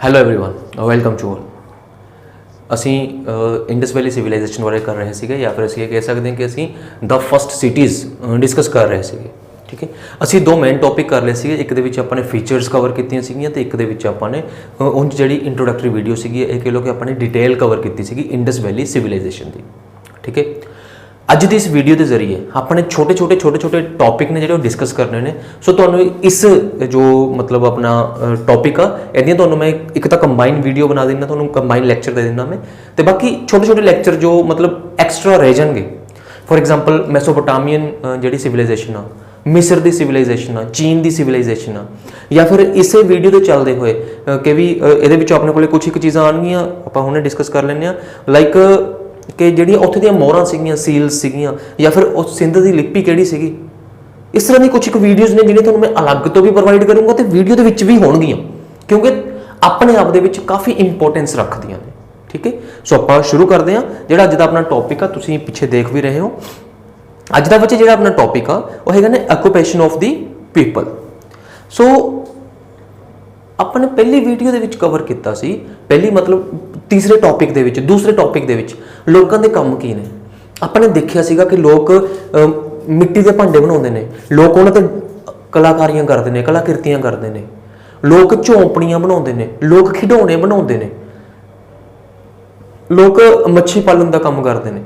Hello everyone welcome to all. ਅਸੀਂ ਇੰਡਸ ਵੈਲੀ civilisation ਬਾਰੇ ਕਰ ਰਹੇ ਸੀਗੇ ਜਾਂ ਫਿਰ ਅਸੀਂ ਇਹ ਕਹਿ ਸਕਦੇ ਹਾਂ ਕਿ ਅਸੀਂ ਦ ਫਸਟ ਸਿਟੀਜ਼ ਡਿਸਕਸ ਕਰ ਰਹੇ ਸੀਗੇ। ਠੀਕ ਹੈ, ਅਸੀਂ ਦੋ ਮੇਨ ਟੌਪਿਕ ਕਰ ਲਏ ਸੀਗੇ। ਇੱਕ ਦੇ ਵਿੱਚ ਆਪਾਂ ਨੇ ਫੀਚਰਸ ਕਵਰ ਕੀਤੀਆਂ ਸੀਗੀਆਂ ਤੇ ਇੱਕ ਦੇ ਵਿੱਚ ਆਪਾਂ ਨੇ ਉਂਝ ਜਿਹੜੀ ਇੰਟਰੋਡਕਟਰੀ ਵੀਡੀਓ ਸੀਗੀ ਇਹ ਕਹਿ ਲਓ ਕਿ ਆਪਾਂ ਨੇ ਡਿਟੇਲ ਕਵਰ ਕੀਤੀ ਸੀਗੀ ਇੰਡਸ ਵੈਲੀ ਸਿਵਲਾਈਜੇਸ਼ਨ ਦੀ। ਠੀਕ ਹੈ, ਅੱਜ ਦੀ इस वीडियो के जरिए अपने छोटे टॉपिक ने जो डिस्कस करने ने। सो तुहानू इस जो मतलब अपना टॉपिक आ इहदियां तुहानू मैं एक तो कंबाइन वीडियो बना देना, तुहानू कंबाइन लैक्चर दे देना मैं, तो बाकी छोटे लैक्चर जो मतलब एक्स्ट्रा रह जाएंगे। फॉर एग्जाम्पल मैसोपोटामियन जिहड़ी सिविलाइजेशन आ, मिस्र की सिविलाइजेशन आ, चीन की सिविलाइजेशन आ, या फिर इस वीडियो के चलते हुए कि भी ये अपने को कुछ एक चीज़ां आउणगीआं आपां हुणे डिस्कस कर लैंदे आ। लाइक कि ਜਿਹੜੀਆਂ ਉੱਥੇ ਦੀਆਂ ਮੋਹਰਾਂ ਸੀਗੀਆਂ, ਸੀਲਸ ਸੀਗੀਆਂ, ਜਾਂ ਫਿਰ ਉਹ ਸਿੰਧ ਦੀ ਲਿਪੀ ਕਿਹੜੀ ਸੀਗੀ। ਇਸ ਤਰ੍ਹਾਂ ਦੀ ਕੁਝ ਇੱਕ ਵੀਡੀਓਜ਼ ਨੇ ਜਿਹੜੀਆਂ ਤੁਹਾਨੂੰ ਮੈਂ ਅਲੱਗ ਤੋਂ ਵੀ ਪ੍ਰੋਵਾਈਡ ਕਰੂੰਗਾ ਤੇ ਵੀਡੀਓ ਦੇ ਵਿੱਚ ਵੀ ਹੋਣਗੀਆਂ, ਕਿਉਂਕਿ ਆਪਣੇ ਆਪ ਦੇ ਵਿੱਚ ਕਾਫੀ ਇੰਪੋਰਟੈਂਸ ਰੱਖਦੀਆਂ ਨੇ। ਠੀਕ ਹੈ, ਸੋ ਆਪਾਂ ਸ਼ੁਰੂ ਕਰਦੇ ਹਾਂ। ਜਿਹੜਾ ਅੱਜ ਦਾ ਆਪਣਾ ਟੌਪਿਕ ਆ ਤੁਸੀਂ ਪਿੱਛੇ ਦੇਖ ਵੀ ਰਹੇ ਹੋ। ਅੱਜ ਦਾ ਬੱਚੇ ਜਿਹੜਾ ਆਪਣਾ ਟੌਪਿਕ ਆ ਉਹ ਹੈਗਾ ਨੇ ਆਕੂਪੇਸ਼ਨ ਆਫ ਦੀ ਪੀਪਲ। ਸੋ ਆਪਾਂ ਨੇ ਪਹਿਲੀ ਵੀਡੀਓ ਦੇ ਵਿੱਚ ਕਵਰ ਕੀਤਾ ਸੀ, ਪਹਿਲੀ मतलब तीसरे टॉपिक ਦੇ ਵਿੱਚ, दूसरे टॉपिक ਦੇ ਵਿੱਚ ਲੋਕਾਂ ਦੇ ਕੰਮ ਕੀ ਨੇ। ਆਪਾਂ ਨੇ ਦੇਖਿਆ ਸੀਗਾ ਕਿ ਲੋਕ ਮਿੱਟੀ ਦੇ ਭਾਂਡੇ ਬਣਾਉਂਦੇ ਨੇ, ਲੋਕ ਉਹਨਾਂ ਤੇ ਕਲਾਕਾਰੀਆਂ ਕਰਦੇ ਨੇ, ਕਲਾਕਿਰਤੀਆਂ ਕਰਦੇ ਨੇ, ਲੋਕ ਝੌਂਪੜੀਆਂ ਬਣਾਉਂਦੇ ਨੇ, ਲੋਕ ਖਿਡੌਣੇ ਬਣਾਉਂਦੇ ਨੇ, ਲੋਕ ਮੱਛੀ ਪਾਲਣ ਦਾ ਕੰਮ ਕਰਦੇ ਨੇ।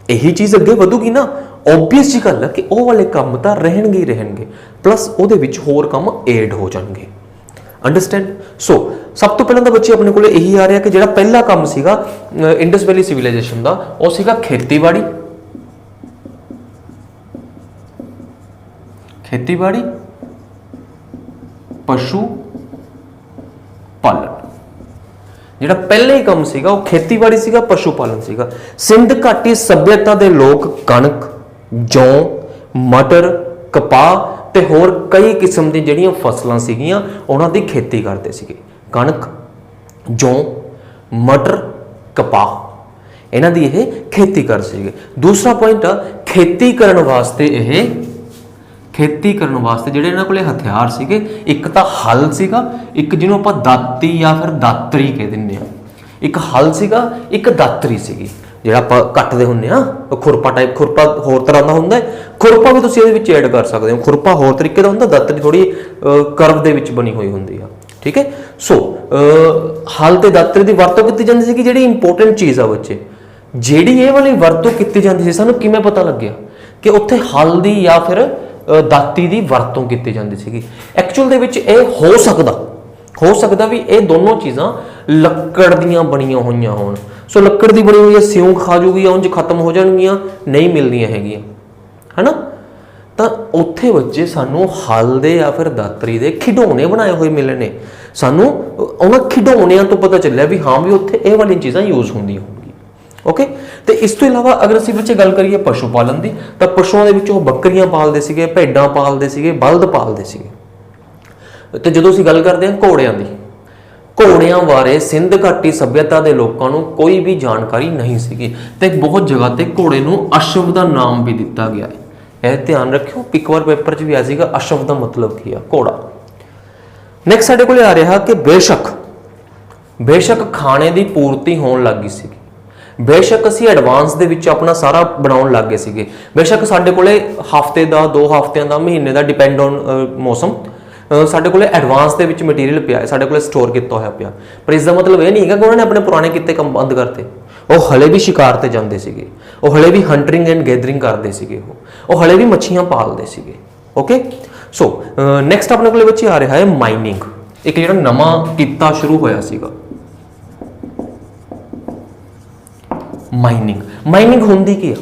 ਇਹੀ ਚੀਜ਼ ਅੱਗੇ ਵਧੂਗੀ ਨਾ, ਓਬਵੀਅਸ ਜੀ ਗੱਲ ਹੈ ਕਿ ਉਹ ਵਾਲੇ ਕੰਮ ਤਾਂ ਰਹਿਣਗੇ ਹੀ ਰਹਿਣਗੇ, ਪਲੱਸ ਉਹਦੇ ਵਿੱਚ ਹੋਰ ਕੰਮ ਐਡ ਹੋ ਜਾਣਗੇ। अंडरस्टैंड। सो सब तो पहले तो बच्चे अपने को यही आ रहा कि जो पहला काम सीगा इंडस वैली सिविलाइजेशन का वो सीगा खेतीबाड़ी, खेतीबाड़ी पशु पालन। ਜਿਹੜਾ ਪਹਿਲਾ ਹੀ ਕੰਮ ਸੀਗਾ ਉਹ ਖੇਤੀਬਾੜੀ ਸੀਗਾ, ਪਸ਼ੂ ਪਾਲਨ ਸੀਗਾ। ਸਿੰਧ ਘਾਟੀ ਸਭਿਅਤਾ ਦੇ ਲੋਕ ਕਣਕ, ਜੌਂ, ਮਟਰ, ਕਪਾਹ ਤੇ ਹੋਰ ਕਈ ਕਿਸਮ ਦੀ ਜਿਹੜੀਆਂ ਫਸਲਾਂ ਸੀਗੀਆਂ ਉਹਨਾਂ ਦੀ ਖੇਤੀ ਕਰਦੇ ਸੀਗੇ। ਕਣਕ, ਜੌਂ, ਮਟਰ, ਕਪਾਹ, ਇਹਨਾਂ ਦੀ ਇਹ ਖੇਤੀ ਕਰਦੇ ਸੀਗੇ। ਦੂਸਰਾ ਪੁਆਇੰਟ ਆ ਖੇਤੀ ਕਰਨ ਵਾਸਤੇ ਜਿਹੜੇ ਇਹਨਾਂ ਕੋਲੇ ਹਥਿਆਰ ਸੀਗੇ, ਇੱਕ ਤਾਂ ਹਲ ਸੀਗਾ, ਇੱਕ ਜਿਹਨੂੰ ਆਪਾਂ ਦਾਤੀ ਜਾਂ ਫਿਰ ਦਾਤਰੀ ਕਹਿ ਦਿੰਦੇ ਆ। ਇੱਕ ਹਲ ਸੀਗਾ, ਇੱਕ ਦਾਤਰੀ ਸੀਗੀ। ਜਿਹੜਾ ਆਪਾਂ ਕੱਟਦੇ ਹੁੰਦੇ ਆ ਖੁਰਪਾ ਟਾਈਪ, ਖੁਰਪਾ ਹੋਰ ਤਰ੍ਹਾਂ ਦਾ ਹੁੰਦਾ, ਖੁਰਪਾ ਵੀ ਤੁਸੀਂ ਇਹਦੇ ਵਿੱਚ ਐਡ ਕਰ ਸਕਦੇ ਹੋ। ਖੁਰਪਾ ਹੋਰ ਤਰੀਕੇ ਦਾ ਹੁੰਦਾ, ਦਾਤਰੀ ਥੋੜੀ ਕਰਵ ਦੇ ਵਿੱਚ ਬਣੀ ਹੋਈ ਹੁੰਦੀ ਆ। ਠੀਕ ਹੈ, ਸੋ ਹਲ ਤੇ ਦਾਤਰੀ ਦੀ ਵਰਤੋਂ ਕੀਤੀ ਜਾਂਦੀ ਸੀ। ਜਿਹੜੀ ਇੰਪੋਰਟੈਂਟ ਚੀਜ਼ ਆ ਬੱਚੇ, ਜਿਹੜੀ ਇਹ ਵਾਲੀ ਵਰਤੋਂ ਕੀਤੀ ਜਾਂਦੀ ਸੀ, ਸਾਨੂੰ ਕਿਵੇਂ ਪਤਾ ਲੱਗਿਆ ਕਿ ਉੱਥੇ ਹਲ ਦੀ ਜਾਂ ਫਿਰ ਦਾਤੀ ਦੀ ਵਰਤੋਂ ਕੀਤੀ ਜਾਂਦੀ ਸੀਗੀ। ਐਕਚੁਅਲ ਦੇ ਵਿੱਚ ਇਹ ਹੋ ਸਕਦਾ ਵੀ ਇਹ ਦੋਨੋਂ ਚੀਜ਼ਾਂ ਲੱਕੜ ਦੀਆਂ ਬਣੀਆਂ ਹੋਈਆਂ ਹੋਣ। ਸੋ ਲੱਕੜ ਦੀ ਬਣੀ ਹੋਈ ਹੈ, ਸਿਉਂਕ ਖਾ ਜੂਗੀ, ਉਂਝ ਖਤਮ ਹੋ ਜਾਣਗੀਆਂ, ਨਹੀਂ ਮਿਲਦੀਆਂ ਹੈਗੀਆਂ, ਹਨਾ। ਤਾਂ ਉੱਥੇ ਬੱਚੇ ਸਾਨੂੰ ਹਲ ਦੇ ਜਾਂ ਫਿਰ ਦਾਤਰੀ ਦੇ ਖਿਡੌਣੇ ਬਣਾਏ ਹੋਏ ਮਿਲੇ ਨੇ। ਸਾਨੂੰ ਉਹਨਾਂ ਖਿਡੌਣਿਆਂ ਤੋਂ ਪਤਾ ਚੱਲਿਆ ਵੀ ਹਾਂ ਵੀ ਉੱਥੇ ਇਹ ਵਾਲੀਆਂ ਚੀਜ਼ਾਂ ਯੂਜ਼ ਹੁੰਦੀਆਂ ਹੋਣਗੀਆਂ। ਓਕੇ, ਤੇ ਇਸ ਤੋਂ ਇਲਾਵਾ ਅਗਰ ਅਸੀਂ ਬੱਚੇ ਗੱਲ ਕਰੀਏ ਪਸ਼ੂ ਪਾਲਣ ਦੀ, ਤਾਂ ਪਸ਼ੂਆਂ ਦੇ ਵਿੱਚ ਉਹ ਬੱਕਰੀਆਂ ਪਾਲਦੇ ਸੀਗੇ, ਭੇਡਾਂ ਪਾਲਦੇ ਸੀਗੇ, ਬਲਦ ਪਾਲਦੇ ਸੀਗੇ। ਤੇ ਜਦੋਂ ਅਸੀਂ ਗੱਲ ਕਰਦੇ ਹਾਂ ਘੋੜਿਆਂ ਦੀ, ਘੋੜਿਆਂ ਬਾਰੇ ਸਿੰਧ ਘਾਟੀ ਸਭਿਅਤਾ ਦੇ ਲੋਕਾਂ ਨੂੰ ਕੋਈ ਵੀ ਜਾਣਕਾਰੀ ਨਹੀਂ ਸੀਗੀ ਤੇ ਬਹੁਤ ਜਗ੍ਹਾ ਤੇ ਘੋੜੇ ਨੂੰ ਅਸ਼ਵ ਦਾ ਨਾਮ ਵੀ ਦਿੱਤਾ ਗਿਆ ਹੈ। ਇਹ ਧਿਆਨ ਰੱਖਿਓ, ਇੱਕ ਵਾਰ ਪੇਪਰ 'ਚ ਵੀ ਆ ਸੀਗਾ ਅਸ਼ਵ ਦਾ ਮਤਲਬ ਕੀ ਆ, ਘੋੜਾ। ਨੈਕਸਟ ਸਾਡੇ ਕੋਲ ਆ ਰਿਹਾ ਕਿ ਬੇਸ਼ੱਕ ਖਾਣੇ ਦੀ ਪੂਰਤੀ ਹੋਣ ਲੱਗ ਗਈ ਸੀਗੀ, ਬੇਸ਼ੱਕ ਅਸੀਂ ਐਡਵਾਂਸ ਦੇ ਵਿੱਚ ਆਪਣਾ ਸਾਰਾ ਬਣਾਉਣ ਲੱਗ ਗਏ ਸੀਗੇ, ਬੇਸ਼ੱਕ ਸਾਡੇ ਕੋਲੇ ਹਫ਼ਤੇ ਦਾ, 2 ਹਫ਼ਤਿਆਂ ਦਾ, ਮਹੀਨੇ ਦਾ, ਡਿਪੈਂਡ ਔਨ ਮੌਸਮ, ਸਾਡੇ ਕੋਲੇ ਐਡਵਾਂਸ ਦੇ ਵਿੱਚ ਮਟੀਰੀਅਲ ਪਿਆ, ਸਾਡੇ ਕੋਲੇ ਸਟੋਰ ਕੀਤਾ ਹੋਇਆ ਪਿਆ। ਪਰ ਇਸ ਦਾ ਮਤਲਬ ਇਹ ਨਹੀਂ ਹੈਗਾ ਕਿ ਉਹਨਾਂ ਨੇ ਆਪਣੇ ਪੁਰਾਣੇ ਕੀਤੇ ਕੰਮ ਬੰਦ ਕਰਤੇ। ਉਹ ਹਲੇ ਵੀ ਸ਼ਿਕਾਰ ਤੇ ਜਾਂਦੇ ਸੀਗੇ, ਉਹ ਹਲੇ ਵੀ ਹੰਟਿੰਗ ਐਂਡ ਗੈਦਰਿੰਗ ਕਰਦੇ ਸੀਗੇ, ਉਹ ਹਲੇ ਵੀ ਮੱਛੀਆਂ ਪਾਲਦੇ ਸੀਗੇ। ਓਕੇ, ਸੋ ਨੈਕਸਟ ਆਪਣੇ ਕੋਲੇ ਬੱਚੇ ਆ ਰਿਹਾ ਹੈ ਮਾਈਨਿੰਗ। ਇੱਕ ਜਿਹੜਾ ਨਵਾਂ ਕਿੱਤਾ ਸ਼ੁਰੂ ਹੋਇਆ ਸੀਗਾ ਮਾਈਨਿੰਗ ਹੁੰਦੀ ਕੀ ਆ?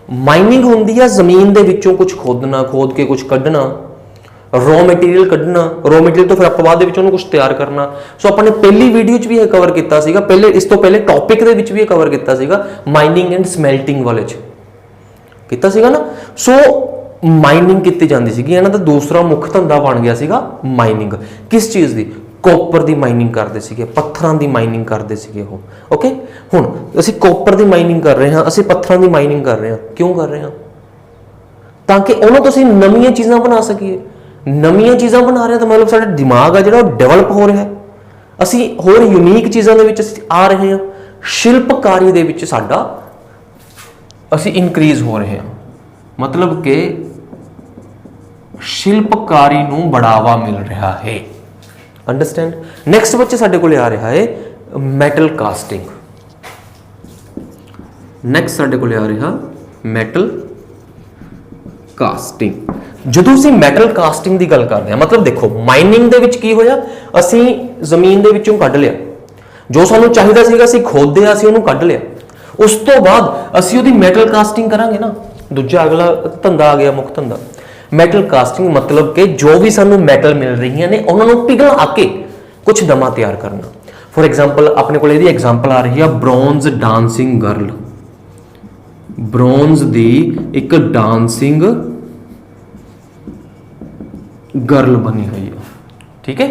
ਮਾਈਨਿੰਗ ਹੁੰਦੀ ਆ ਜ਼ਮੀਨ ਦੇ ਵਿੱਚੋਂ ਕੁਝ ਖੋਦਣਾ, ਖੋਦ ਕੇ ਕੁਝ ਕੱਢਣਾ, ਰॉ ਮਟੀਰੀਅਲ ਕੱਢਣਾ, ਰॉ ਮਟੀਰੀਅਲ ਤੋਂ ਫਿਰ ਆਪਾਂ ਬਾਅਦ ਦੇ ਵਿੱਚ ਉਹਨੂੰ ਕੁਝ ਤਿਆਰ ਕਰਨਾ। ਸੋ ਆਪਾਂ ਨੇ ਪਹਿਲੀ ਵੀਡੀਓ 'ਚ ਵੀ ਇਹ ਕਵਰ ਕੀਤਾ ਸੀਗਾ, ਇਸ ਤੋਂ ਪਹਿਲੇ ਟੌਪਿਕ ਦੇ ਵਿੱਚ ਵੀ ਇਹ ਕਵਰ ਕੀਤਾ ਸੀਗਾ, ਮਾਈਨਿੰਗ ਐਂਡ ਸਮੈਲਟਿੰਗ ਵਾਲੇ 'ਚ ਕੀਤਾ ਸੀਗਾ ਨਾ। ਸੋ ਮਾਈਨਿੰਗ ਕੀਤੀ ਜਾਂਦੀ ਸੀਗੀ, ਇਹਨਾਂ ਦਾ ਦੂਸਰਾ ਮੁੱਖ ਧੰਦਾ ਬਣ ਗਿਆ ਸੀਗਾ ਮਾਈਨਿੰਗ। ਕਿਸ ਚੀਜ਼ ਦੀ? ਕੋਪਰ ਦੀ ਮਾਈਨਿੰਗ ਕਰਦੇ ਸੀਗੇ, ਪੱਥਰਾਂ ਦੀ ਮਾਈਨਿੰਗ ਕਰਦੇ ਸੀਗੇ ਉਹ। ਓਕੇ, ਹੁਣ ਅਸੀਂ ਕੋਪਰ ਦੀ ਮਾਈਨਿੰਗ ਕਰ ਰਹੇ ਹਾਂ, ਅਸੀਂ ਪੱਥਰਾਂ ਦੀ ਮਾਈਨਿੰਗ ਕਰ ਰਹੇ ਹਾਂ। ਕਿਉਂ ਕਰ ਰਹੇ ਹਾਂ? ਤਾਂ ਕਿ ਉਹਨਾਂ ਤੋਂ ਅਸੀਂ ਨਵੀਆਂ ਚੀਜ਼ਾਂ ਬਣਾ ਸਕੀਏ। ਨਵੀਆਂ ਚੀਜ਼ਾਂ ਬਣਾ ਰਹੇ ਤਾਂ ਮਤਲਬ ਸਾਡਾ ਦਿਮਾਗ ਆ ਜਿਹੜਾ ਉਹ ਡਿਵੈਲਪ ਹੋ ਰਿਹਾ ਹੈ। ਅਸੀਂ ਹੋਰ ਯੂਨੀਕ ਚੀਜ਼ਾਂ ਦੇ ਵਿੱਚ ਅਸੀਂ ਆ ਰਹੇ ਹਾਂ। ਸ਼ਿਲਪਕਾਰੀ ਦੇ ਵਿੱਚ ਸਾਡਾ ਅਸੀਂ ਇਨਕਰੀਜ਼ ਹੋ ਰਹੇ ਹਾਂ, ਮਤਲਬ ਕਿ ਸ਼ਿਲਪਕਾਰੀ ਨੂੰ ਬੜਾਵਾ ਮਿਲ ਰਿਹਾ ਹੈ। ਅੰਡਰਸਟੈਂਡ। ਨੈਕਸਟ ਬੱਚੇ ਸਾਡੇ ਕੋਲ ਆ ਰਿਹਾ ਹੈ ਮੈਟਲ ਕਾਸਟਿੰਗ। ਨੈਕਸਟ ਸਾਡੇ ਕੋਲ ਆ ਰਿਹਾ ਮੈਟਲ ਕਾਸਟਿੰਗ। ਜਦੋਂ ਅਸੀਂ ਮੈਟਲ ਕਾਸਟਿੰਗ ਦੀ ਗੱਲ ਕਰਦੇ ਹਾਂ, ਮਤਲਬ ਦੇਖੋ ਮਾਈਨਿੰਗ ਦੇ ਵਿੱਚ ਕੀ ਹੋਇਆ, ਅਸੀਂ ਜ਼ਮੀਨ ਦੇ ਵਿੱਚੋਂ ਕੱਢ ਲਿਆ ਜੋ ਸਾਨੂੰ ਚਾਹੀਦਾ ਸੀਗਾ, ਅਸੀਂ ਖੋਦਿਆ, ਅਸੀਂ ਉਹਨੂੰ ਕੱਢ ਲਿਆ। ਉਸ ਤੋਂ ਬਾਅਦ ਅਸੀਂ ਉਹਦੀ ਮੈਟਲ ਕਾਸਟਿੰਗ ਕਰਾਂਗੇ ਨਾ। ਦੂਜਾ ਅਗਲਾ ਧੰਦਾ ਆ ਗਿਆ, ਮੁੱਖ ਧੰਦਾ ਮੈਟਲ ਕਾਸਟਿੰਗ, ਮਤਲਬ ਕਿ ਜੋ ਵੀ ਸਾਨੂੰ ਮੈਟਲ ਮਿਲ ਰਹੀਆਂ ਨੇ ਉਹਨਾਂ ਨੂੰ ਪਿਘਲਾ ਕੇ ਕੁਝ ਨਵਾਂ ਤਿਆਰ ਕਰਨਾ। ਫੋਰ ਐਗਜ਼ਾਮਪਲ ਆਪਣੇ ਕੋਲ ਇਹਦੀ ਐਗਜ਼ਾਮਪਲ ਆ ਰਹੀ ਆ ਬ੍ਰੌਂਜ਼ ਡਾਂਸਿੰਗ ਗਰਲ। ਬ੍ਰੌਂਜ਼ ਦੀ ਇੱਕ ਡਾਂਸਿੰਗ ਗਰਲ ਬਣੀ ਹੋਈ ਆ, ਠੀਕ ਹੈ।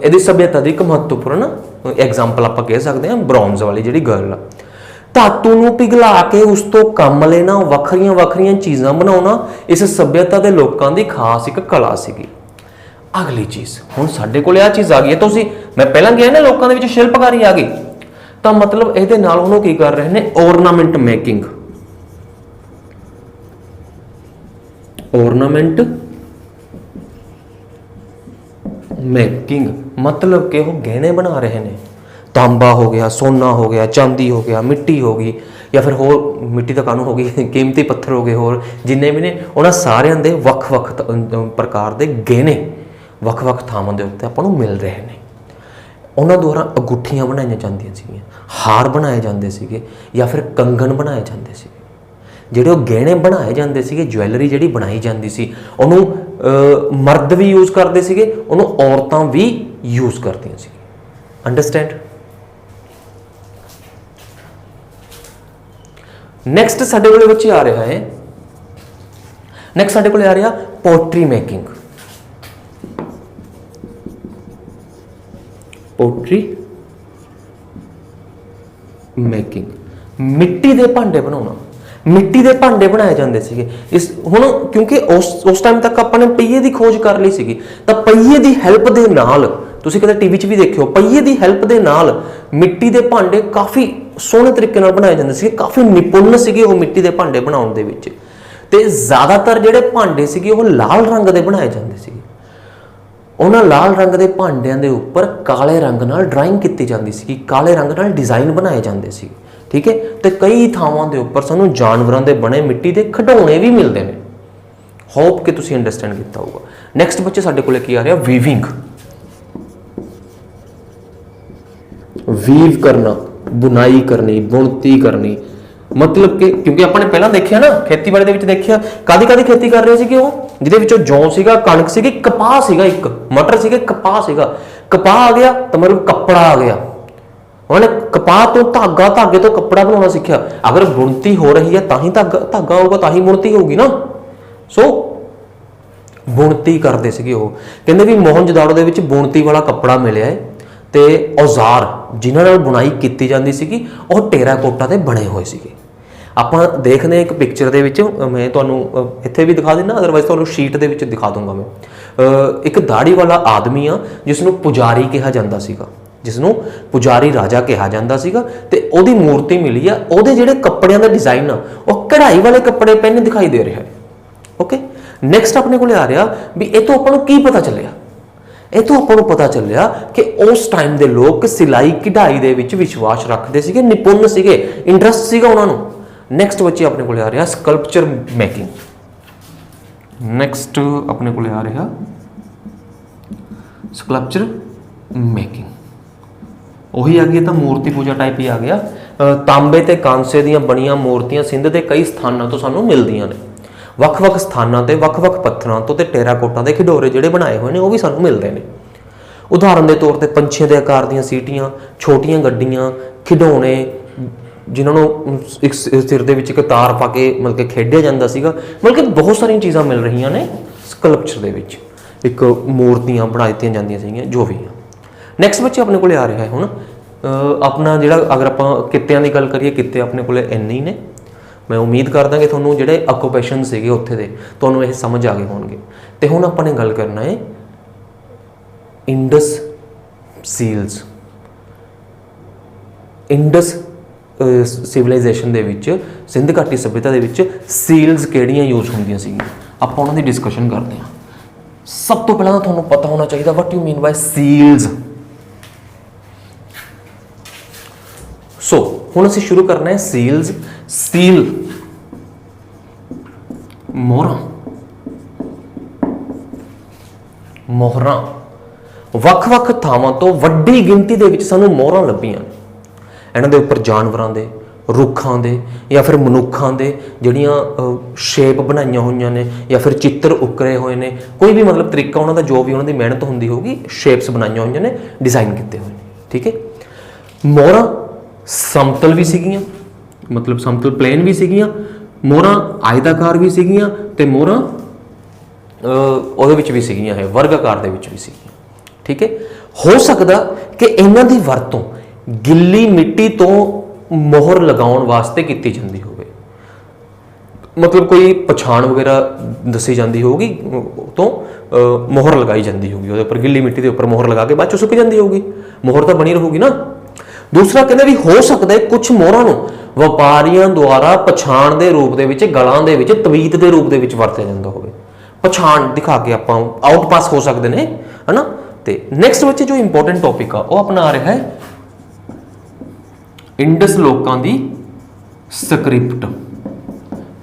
ਇਹਦੀ ਸਭਿਅਤਾ ਦੀ ਇੱਕ ਮਹੱਤਵਪੂਰਨ ਐਗਜ਼ਾਮਪਲ ਆਪਾਂ ਕਹਿ ਸਕਦੇ ਹਾਂ ਬ੍ਰੌਂਜ਼ ਵਾਲੀ ਜਿਹੜੀ ਗਰਲ ਆ। ਧਾਤੂ ਨੂੰ ਪਿਘਲਾ ਕੇ ਉਸ ਤੋਂ ਕੰਮ ਲੈਣਾ, ਵੱਖਰੀਆਂ ਵੱਖਰੀਆਂ ਚੀਜ਼ਾਂ ਬਣਾਉਣਾ ਇਸ ਸਭਿਅਤਾ ਦੇ ਲੋਕਾਂ ਦੀ ਖਾਸ ਇੱਕ ਕਲਾ ਸੀਗੀ। ਅਗਲੀ ਚੀਜ਼ ਹੁਣ ਸਾਡੇ ਕੋਲ ਆ ਚੀਜ਼ ਆ ਗਈ ਹੈ। ਤੁਸੀਂ ਮੈਂ ਪਹਿਲਾਂ ਕਿਹਾ ਨਾ ਲੋਕਾਂ ਦੇ ਵਿੱਚ ਸ਼ਿਲਪਕਾਰੀ ਆ ਗਈ, ਤਾਂ ਮਤਲਬ ਇਹਦੇ ਨਾਲ ਹੁਣ ਉਹ ਕੀ ਕਰ ਰਹੇ ਨੇ, ornament ਮੇਕਿੰਗ। ornament ਮੇਕਿੰਗ ਮਤਲਬ ਕਿ ਉਹ ਗਹਿਣੇ ਬਣਾ ਰਹੇ ਨੇ। ਤਾਂਬਾ ਹੋ ਗਿਆ, ਸੋਨਾ ਹੋ ਗਿਆ, ਚਾਂਦੀ ਹੋ ਗਿਆ, ਮਿੱਟੀ ਹੋ ਗਈ, ਜਾਂ ਫਿਰ ਹੋਰ ਮਿੱਟੀ ਦਾ ਕਾਨੂੰ ਹੋ ਗਈ, ਕੀਮਤੀ ਪੱਥਰ ਹੋ ਗਏ, ਹੋਰ ਜਿੰਨੇ ਵੀ ਨੇ ਉਹਨਾਂ ਸਾਰਿਆਂ ਦੇ ਵੱਖ-ਵੱਖ ਪ੍ਰਕਾਰ ਦੇ ਗਹਿਣੇ ਵੱਖ-ਵੱਖ ਥਾਵਾਂ ਦੇ ਉੱਤੇ ਆਪਾਂ ਨੂੰ ਮਿਲ ਰਹੇ ਨੇ। ਉਹਨਾਂ ਦੁਆਰਾ ਅੰਗੂਠੀਆਂ ਬਣਾਈਆਂ ਜਾਂਦੀਆਂ ਸੀਗੀਆਂ, ਹਾਰ ਬਣਾਏ ਜਾਂਦੇ ਸੀਗੇ, ਜਾਂ ਫਿਰ ਕੰਗਣ ਬਣਾਏ ਜਾਂਦੇ ਸੀਗੇ। ਜਿਹੜੇ ਉਹ ਗਹਿਣੇ ਬਣਾਏ ਜਾਂਦੇ ਸੀਗੇ, ਜਵੈਲਰੀ ਜਿਹੜੀ ਬਣਾਈ ਜਾਂਦੀ ਸੀ, ਉਹਨੂੰ ਮਰਦ ਵੀ ਯੂਜ਼ ਕਰਦੇ ਸੀਗੇ, ਉਹਨੂੰ ਔਰਤਾਂ ਵੀ ਯੂਜ਼ ਕਰਦੀਆਂ ਸੀ। ਅੰਡਰਸਟੈਂਡ। ਨੈਕਸਟ ਸਾਡੇ ਕੋਲ ਬੱਚੇ ਆ ਰਿਹਾ ਹੈ, ਨੈਕਸਟ ਸਾਡੇ ਕੋਲ ਆ ਰਿਹਾ ਪੋਟਰੀ ਮੇਕਿੰਗ। ਪੋਟਰੀ ਮੇਕਿੰਗ ਮਿੱਟੀ ਦੇ ਭਾਂਡੇ ਬਣਾਉਣਾ। ਮਿੱਟੀ ਦੇ ਭਾਂਡੇ ਬਣਾਏ ਜਾਂਦੇ ਸੀਗੇ। ਇਸ ਹੁਣ ਕਿਉਂਕਿ ਉਸ ਟਾਈਮ ਤੱਕ ਆਪਾਂ ਨੇ ਪਹੀਏ ਦੀ ਖੋਜ ਕਰ ਲਈ ਸੀਗੀ, ਤਾਂ ਪਹੀਏ ਦੀ ਹੈਲਪ ਦੇ ਨਾਲ ਤੁਸੀਂ ਕਦੇ ਟੀਵੀ 'ਚ ਵੀ ਦੇਖਿਓ, ਪਹੀਏ ਦੀ ਹੈਲਪ ਦੇ ਨਾਲ ਮਿੱਟੀ ਦੇ ਭਾਂਡੇ ਕਾਫੀ ਸੋਹਣੇ ਤਰੀਕੇ ਨਾਲ ਬਣਾਏ ਜਾਂਦੇ ਸੀਗੇ। ਕਾਫੀ ਨਿਪੁੰਨ ਸੀਗੇ ਉਹ ਮਿੱਟੀ ਦੇ ਭਾਂਡੇ ਬਣਾਉਣ ਦੇ ਵਿੱਚ, ਤੇ ਜ਼ਿਆਦਾਤਰ ਜਿਹੜੇ ਭਾਂਡੇ ਸੀਗੇ ਉਹ ਲਾਲ ਰੰਗ ਦੇ ਬਣਾਏ ਜਾਂਦੇ ਸੀਗੇ। ਉਹਨਾਂ ਲਾਲ ਰੰਗ ਦੇ ਭਾਂਡਿਆਂ ਦੇ ਉੱਪਰ ਕਾਲੇ ਰੰਗ ਨਾਲ ਡਰਾਇੰਗ ਕੀਤੀ ਜਾਂਦੀ ਸੀ, ਕਾਲੇ ਰੰਗ ਨਾਲ ਡਿਜ਼ਾਈਨ ਬਣਾਏ ਜਾਂਦੇ ਸੀ, ਠੀਕ ਹੈ। ਤੇ ਕਈ ਥਾਵਾਂ ਦੇ ਉੱਪਰ ਸਾਨੂੰ ਜਾਨਵਰਾਂ ਦੇ ਬਣੇ ਮਿੱਟੀ ਦੇ ਖਿਡੌਣੇ ਵੀ ਮਿਲਦੇ ਨੇ। ਹੋਪ ਕਿ ਤੁਸੀਂ ਅੰਡਰਸਟੈਂਡ ਕੀਤਾ ਹੋਊਗਾ। ਨੈਕਸਟ ਬੱਚੇ ਸਾਡੇ ਕੋਲੇ ਕੀ ਆ ਰਿਹਾ, ਵੀਵਿੰਗ। ਵੀਵ ਕਰਨਾ, ਬੁਣਾਈ ਕਰਨੀ, ਬੁਣਤੀ ਕਰਨੀ, ਮਤਲਬ ਕਿ ਕਿਉਂਕਿ ਆਪਾਂ ਨੇ ਪਹਿਲਾਂ ਦੇਖਿਆ ਨਾ ਖੇਤੀਬਾੜੀ ਦੇ ਵਿੱਚ ਦੇਖਿਆ ਕਾਦੀ ਖੇਤੀ ਕਰ ਰਹੇ ਸੀਗੇ ਉਹ, ਜਿਹਦੇ ਵਿੱਚੋਂ ਜੌਂ ਸੀਗਾ, ਕਣਕ ਸੀਗੀ, ਕਪਾਹ ਸੀਗਾ, ਇੱਕ ਮਟਰ ਸੀਗੇ, ਕਪਾਹ ਸੀਗਾ। ਕਪਾਹ ਆ ਗਿਆ ਤਾਂ ਮਤਲਬ ਕੱਪੜਾ ਆ ਗਿਆ। ਉਹਨੇ ਕਪਾਹ ਤੋਂ ਧਾਗਾ, ਧਾਗੇ ਤੋਂ ਕੱਪੜਾ ਬਣਾਉਣਾ ਸਿੱਖਿਆ। ਅਗਰ ਬੁਣਤੀ ਹੋ ਰਹੀ ਹੈ ਤਾਂ ਹੀ ਧਾਗਾ ਹੋਊਗਾ, ਤਾਂ ਹੀ ਬੁਣਤੀ ਹੋਊਗੀ ਨਾ। ਸੋ ਬੁਣਤੀ ਕਰਦੇ ਸੀਗੇ ਉਹ। ਕਹਿੰਦੇ ਵੀ ਮੋਹਨਜੋਦਾੜੋ ਦੇ ਵਿੱਚ ਬੁਣਤੀ ਵਾਲਾ ਕੱਪੜਾ ਮਿਲਿਆ ਹੈ, ਤੇ ਔਜ਼ਾਰ ਜਿਨ੍ਹਾਂ ਨਾਲ ਬੁਣਾਈ ਕੀਤੀ ਜਾਂਦੀ ਸੀਗੀ ਉਹ ਟੇਰਾਕੋਟਾ ਦੇ ਬਣੇ ਹੋਏ ਸੀਗੇ। ਆਪਾਂ ਦੇਖਦੇ ਹਾਂ ਇੱਕ ਪਿਕਚਰ ਦੇ ਵਿੱਚ, ਮੈਂ ਤੁਹਾਨੂੰ ਇੱਥੇ ਵੀ ਦਿਖਾ ਦਿੰਦਾ, ਅਦਰਵਾਈਜ਼ ਤੁਹਾਨੂੰ ਸ਼ੀਟ ਦੇ ਵਿੱਚ ਦਿਖਾ ਦੂੰਗਾ ਮੈਂ। ਇੱਕ ਦਾੜੀ ਵਾਲਾ ਆਦਮੀ ਆ ਜਿਸ ਨੂੰ ਪੁਜਾਰੀ ਕਿਹਾ ਜਾਂਦਾ ਸੀਗਾ, ਜਿਸ ਨੂੰ ਪੁਜਾਰੀ ਰਾਜਾ ਕਿਹਾ ਜਾਂਦਾ ਸੀਗਾ, ਤੇ ਉਹਦੀ ਮੂਰਤੀ ਮਿਲੀ ਆ। ਉਹਦੇ ਜਿਹੜੇ ਕੱਪੜਿਆਂ ਦਾ ਡਿਜ਼ਾਈਨ ਆ ਉਹ ਕਢਾਈ ਵਾਲੇ ਕੱਪੜੇ ਪਹਿਨੇ ਦਿਖਾਈ ਦੇ ਰਿਹਾ ਹੈ। ਓਕੇ, ਨੈਕਸਟ ਆਪਣੇ ਕੋਲੇ ਆ ਰਿਹਾ ਵੀ ਇਹ ਤੋਂ ਆਪਾਂ ਨੂੰ ਕੀ ਪਤਾ ਚੱਲਿਆ। ਇਹ ਤੋਂ ਆਪਾਂ ਨੂੰ ਪਤਾ ਚੱਲਿਆ ਕਿ ਉਸ ਟਾਈਮ ਦੇ ਲੋਕ ਸਿਲਾਈ ਕਢਾਈ ਦੇ ਵਿੱਚ ਵਿਸ਼ਵਾਸ ਰੱਖਦੇ ਸੀਗੇ, ਨਿਪੁੰਨ ਸੀਗੇ, ਇੰਟਰਸਟ ਸੀਗਾ ਉਹਨਾਂ ਨੂੰ। ਨੈਕਸਟ ਬੱਚੇ ਆਪਣੇ ਕੋਲੇ ਆ ਰਿਹਾ ਸਕਲਪਚਰ ਮੇਕਿੰਗ। ਨੈਕਸਟ ਆਪਣੇ ਕੋਲੇ ਆ ਰਿਹਾ ਸਕਲਪਚਰ ਮੇਕਿੰਗ। ਉਹੀ ਆ ਗਈ ਤਾਂ ਮੂਰਤੀ ਪੂਜਾ ਟਾਈਪ ਹੀ ਆ ਗਿਆ। ਤਾਂਬੇ ਤੇ ਕਾਂਸੇ ਦੀਆਂ ਬਣੀਆਂ ਮੂਰਤੀਆਂ ਸਿੰਧ ਦੇ ਕਈ ਸਥਾਨਾਂ ਤੋਂ ਸਾਨੂੰ ਮਿਲਦੀਆਂ ਨੇ। ਵੱਖ-ਵੱਖ ਸਥਾਨਾਂ ਤੇ ਵੱਖ-ਵੱਖ ਪੱਥਰਾਂ ਤੋਂ ਤੇ ਟੇਰਾਕੋਟਾ ਦੇ ਖਿਡੌਰੇ ਜਿਹੜੇ ਬਣਾਏ ਹੋਏ ਨੇ ਉਹ ਵੀ ਸਾਨੂੰ ਮਿਲਦੇ ਨੇ। ਉਦਾਹਰਨ ਦੇ ਤੌਰ ਤੇ ਪੰਛੀਆਂ ਦੇ ਆਕਾਰ ਦੀਆਂ ਸੀਟੀਆਂ, ਛੋਟੀਆਂ ਗੱਡੀਆਂ, ਖਿਡੌਣੇ ਜਿਨ੍ਹਾਂ ਨੂੰ ਇੱਕ ਸਿਰ ਦੇ ਵਿੱਚ ਇੱਕ ਤਾਰ ਪਾ ਕੇ ਮਤਲਬ ਕਿ ਖੇਡਿਆ ਜਾਂਦਾ ਸੀਗਾ। ਮਤਲਬ ਕਿ ਬਹੁਤ ਸਾਰੀਆਂ ਚੀਜ਼ਾਂ ਮਿਲ ਰਹੀਆਂ ਨੇ ਸਕਲਪਚਰ ਦੇ ਵਿੱਚ। ਇੱਕ ਮੂਰਤੀਆਂ ਬਣਾ ਦਿੱਤੀਆਂ ਜਾਂਦੀਆਂ ਸੀਗੀਆਂ, ਜੋ ਵੀ ਆ। ਨੈਕਸਟ ਬੱਚੇ ਆਪਣੇ ਕੋਲੇ ਆ ਰਿਹਾ ਹੈ ਹੁਣ ਆਪਣਾ ਜਿਹੜਾ, ਅਗਰ ਆਪਾਂ ਕਿੱਤਿਆਂ ਦੀ ਗੱਲ ਕਰੀਏ, ਕਿੱਤੇ ਆਪਣੇ ਕੋਲੇ ਇੰਨੇ ਹੀ ਨੇ। ਮੈਂ ਉਮੀਦ ਕਰਦਾ ਕਿ ਤੁਹਾਨੂੰ ਜਿਹੜੇ ਆਕੂਪੇਸ਼ਨ ਸੀਗੇ ਉੱਥੇ ਦੇ ਤੁਹਾਨੂੰ ਇਹ ਸਮਝ ਆ ਗਏ ਹੋਣਗੇ। ਤੇ ਹੁਣ ਆਪਾਂ ਨੇ ਗੱਲ ਕਰਨਾ ਹੈ ਇੰਡਸ ਸੀਲਸ ਇੰਡਸ ਸਿਵਲਾਈਜੇਸ਼ਨ ਦੇ ਵਿੱਚ, ਸਿੰਧ ਘਾਟੀ ਸਭਿਅਤਾ ਦੇ ਵਿੱਚ ਸੀਲਸ ਕਿਹੜੀਆਂ ਯੂਜ਼ ਹੁੰਦੀਆਂ ਸੀਗੀਆਂ, ਆਪਾਂ ਉਹਨਾਂ ਦੀ ਡਿਸਕਸ਼ਨ ਕਰਦੇ ਹਾਂ। ਸਭ ਤੋਂ ਪਹਿਲਾਂ ਤਾਂ ਤੁਹਾਨੂੰ ਪਤਾ ਹੋਣਾ ਚਾਹੀਦਾ ਵਾਟ ਯੂ ਮੀਨ ਬਾਈ ਸੀਲਸ। ਸੋ ਹੁਣ ਅਸੀਂ ਸ਼ੁਰੂ ਕਰਨਾ ਹੈ ਸੀਲਸ। ਸੀਲ ਮੋਹਰਾਂ, ਮੋਹਰਾਂ ਵੱਖ-ਵੱਖ ਥਾਵਾਂ ਤੋਂ ਵੱਡੀ ਗਿਣਤੀ ਦੇ ਵਿੱਚ ਸਾਨੂੰ ਮੋਹਰਾਂ ਲੱਭੀਆਂ। ਇਹਨਾਂ ਦੇ ਉੱਪਰ ਜਾਨਵਰਾਂ ਦੇ, ਰੁੱਖਾਂ ਦੇ ਜਾਂ ਫਿਰ ਮਨੁੱਖਾਂ ਦੇ ਜਿਹੜੀਆਂ ਸ਼ੇਪ ਬਣਾਈਆਂ ਹੋਈਆਂ ਨੇ ਜਾਂ ਫਿਰ ਚਿੱਤਰ ਉਕਰੇ ਹੋਏ ਨੇ, ਕੋਈ ਵੀ ਮਤਲਬ ਤਰੀਕਾ ਉਹਨਾਂ ਦਾ, ਜੋ ਵੀ ਉਹਨਾਂ ਦੀ ਮਿਹਨਤ ਹੁੰਦੀ ਹੋਊਗੀ, ਸ਼ੇਪਸ ਬਣਾਈਆਂ ਹੋਈਆਂ ਨੇ, ਡਿਜ਼ਾਈਨ ਕੀਤੇ ਹੋਏ ਨੇ। ਠੀਕ ਹੈ। ਮੋਹਰਾਂ ਸਮਤਲ ਵੀ ਸੀਗੀਆਂ, ਮਤਲਬ ਸਮਤਲ ਪਲੇਨ ਵੀ ਸੀਗੀਆਂ, ਮੋਹਰਾਂ ਆਇਤਾਕਾਰ ਵੀ ਸੀਗੀਆਂ ਤੇ ਮੋਹਰਾਂ ਉਹਦੇ ਵਿੱਚ ਵੀ ਸੀਗੀਆਂ, ਹੈ ਵਰਗਾਕਾਰ ਦੇ ਵਿੱਚ ਵੀ ਸੀਗੀਆਂ। ਠੀਕ ਹੈ। ਹੋ ਸਕਦਾ ਕਿ ਇਹਨਾਂ ਦੀ ਵਰਤੋਂ ਗਿੱਲੀ ਮਿੱਟੀ ਤੋਂ ਮੋਹਰ ਲਗਾਉਣ ਵਾਸਤੇ ਕੀਤੀ ਜਾਂਦੀ ਹੋਵੇ, ਮਤਲਬ ਕੋਈ ਪਛਾਣ ਵਗੈਰਾ ਦੱਸੀ ਜਾਂਦੀ ਹੋਊਗੀ ਤੋਂ ਮੋਹਰ ਲਗਾਈ ਜਾਂਦੀ ਹੋਊਗੀ, ਉਹਦੇ ਉੱਪਰ ਗਿੱਲੀ ਮਿੱਟੀ ਦੇ ਉੱਪਰ ਮੋਹਰ ਲਗਾ ਕੇ ਬਾਅਦ ਚ ਸੁੱਕ ਜਾਂਦੀ ਹੋਊਗੀ, ਮੋਹਰ ਤਾਂ ਬਣੀ ਰਹੂਗੀ ਨਾ। ਦੂਸਰਾ ਕਹਿੰਦੇ ਵੀ ਹੋ ਸਕਦਾ ਹੈ ਕੁਝ ਮੋਹਰਾਂ ਨੂੰ ਵਪਾਰੀਆਂ ਦੁਆਰਾ ਪਛਾਣ ਦੇ ਰੂਪ ਦੇ ਵਿੱਚ, ਗਲਾਂ ਦੇ ਵਿੱਚ ਤਵੀਤ ਦੇ ਰੂਪ ਦੇ ਵਿੱਚ ਵਰਤਿਆ ਜਾਂਦਾ ਹੋਵੇ, ਪਛਾਣ ਦਿਖਾ ਕੇ ਆਪਾਂ ਆਊਟ ਪਾਸ ਹੋ ਸਕਦੇ ਨੇ, ਹਨਾ। ਤੇ ਨੈਕਸਟ ਵਿੱਚ ਜੋ ਇੰਪੋਰਟੈਂਟ ਟੌਪਿਕ ਆ ਉਹ ਆਪਣਾ ਆ ਰਿਹਾ ਹੈ ਇੰਡਸ ਲੋਕਾਂ ਦੀ ਸਕ੍ਰਿਪਟ,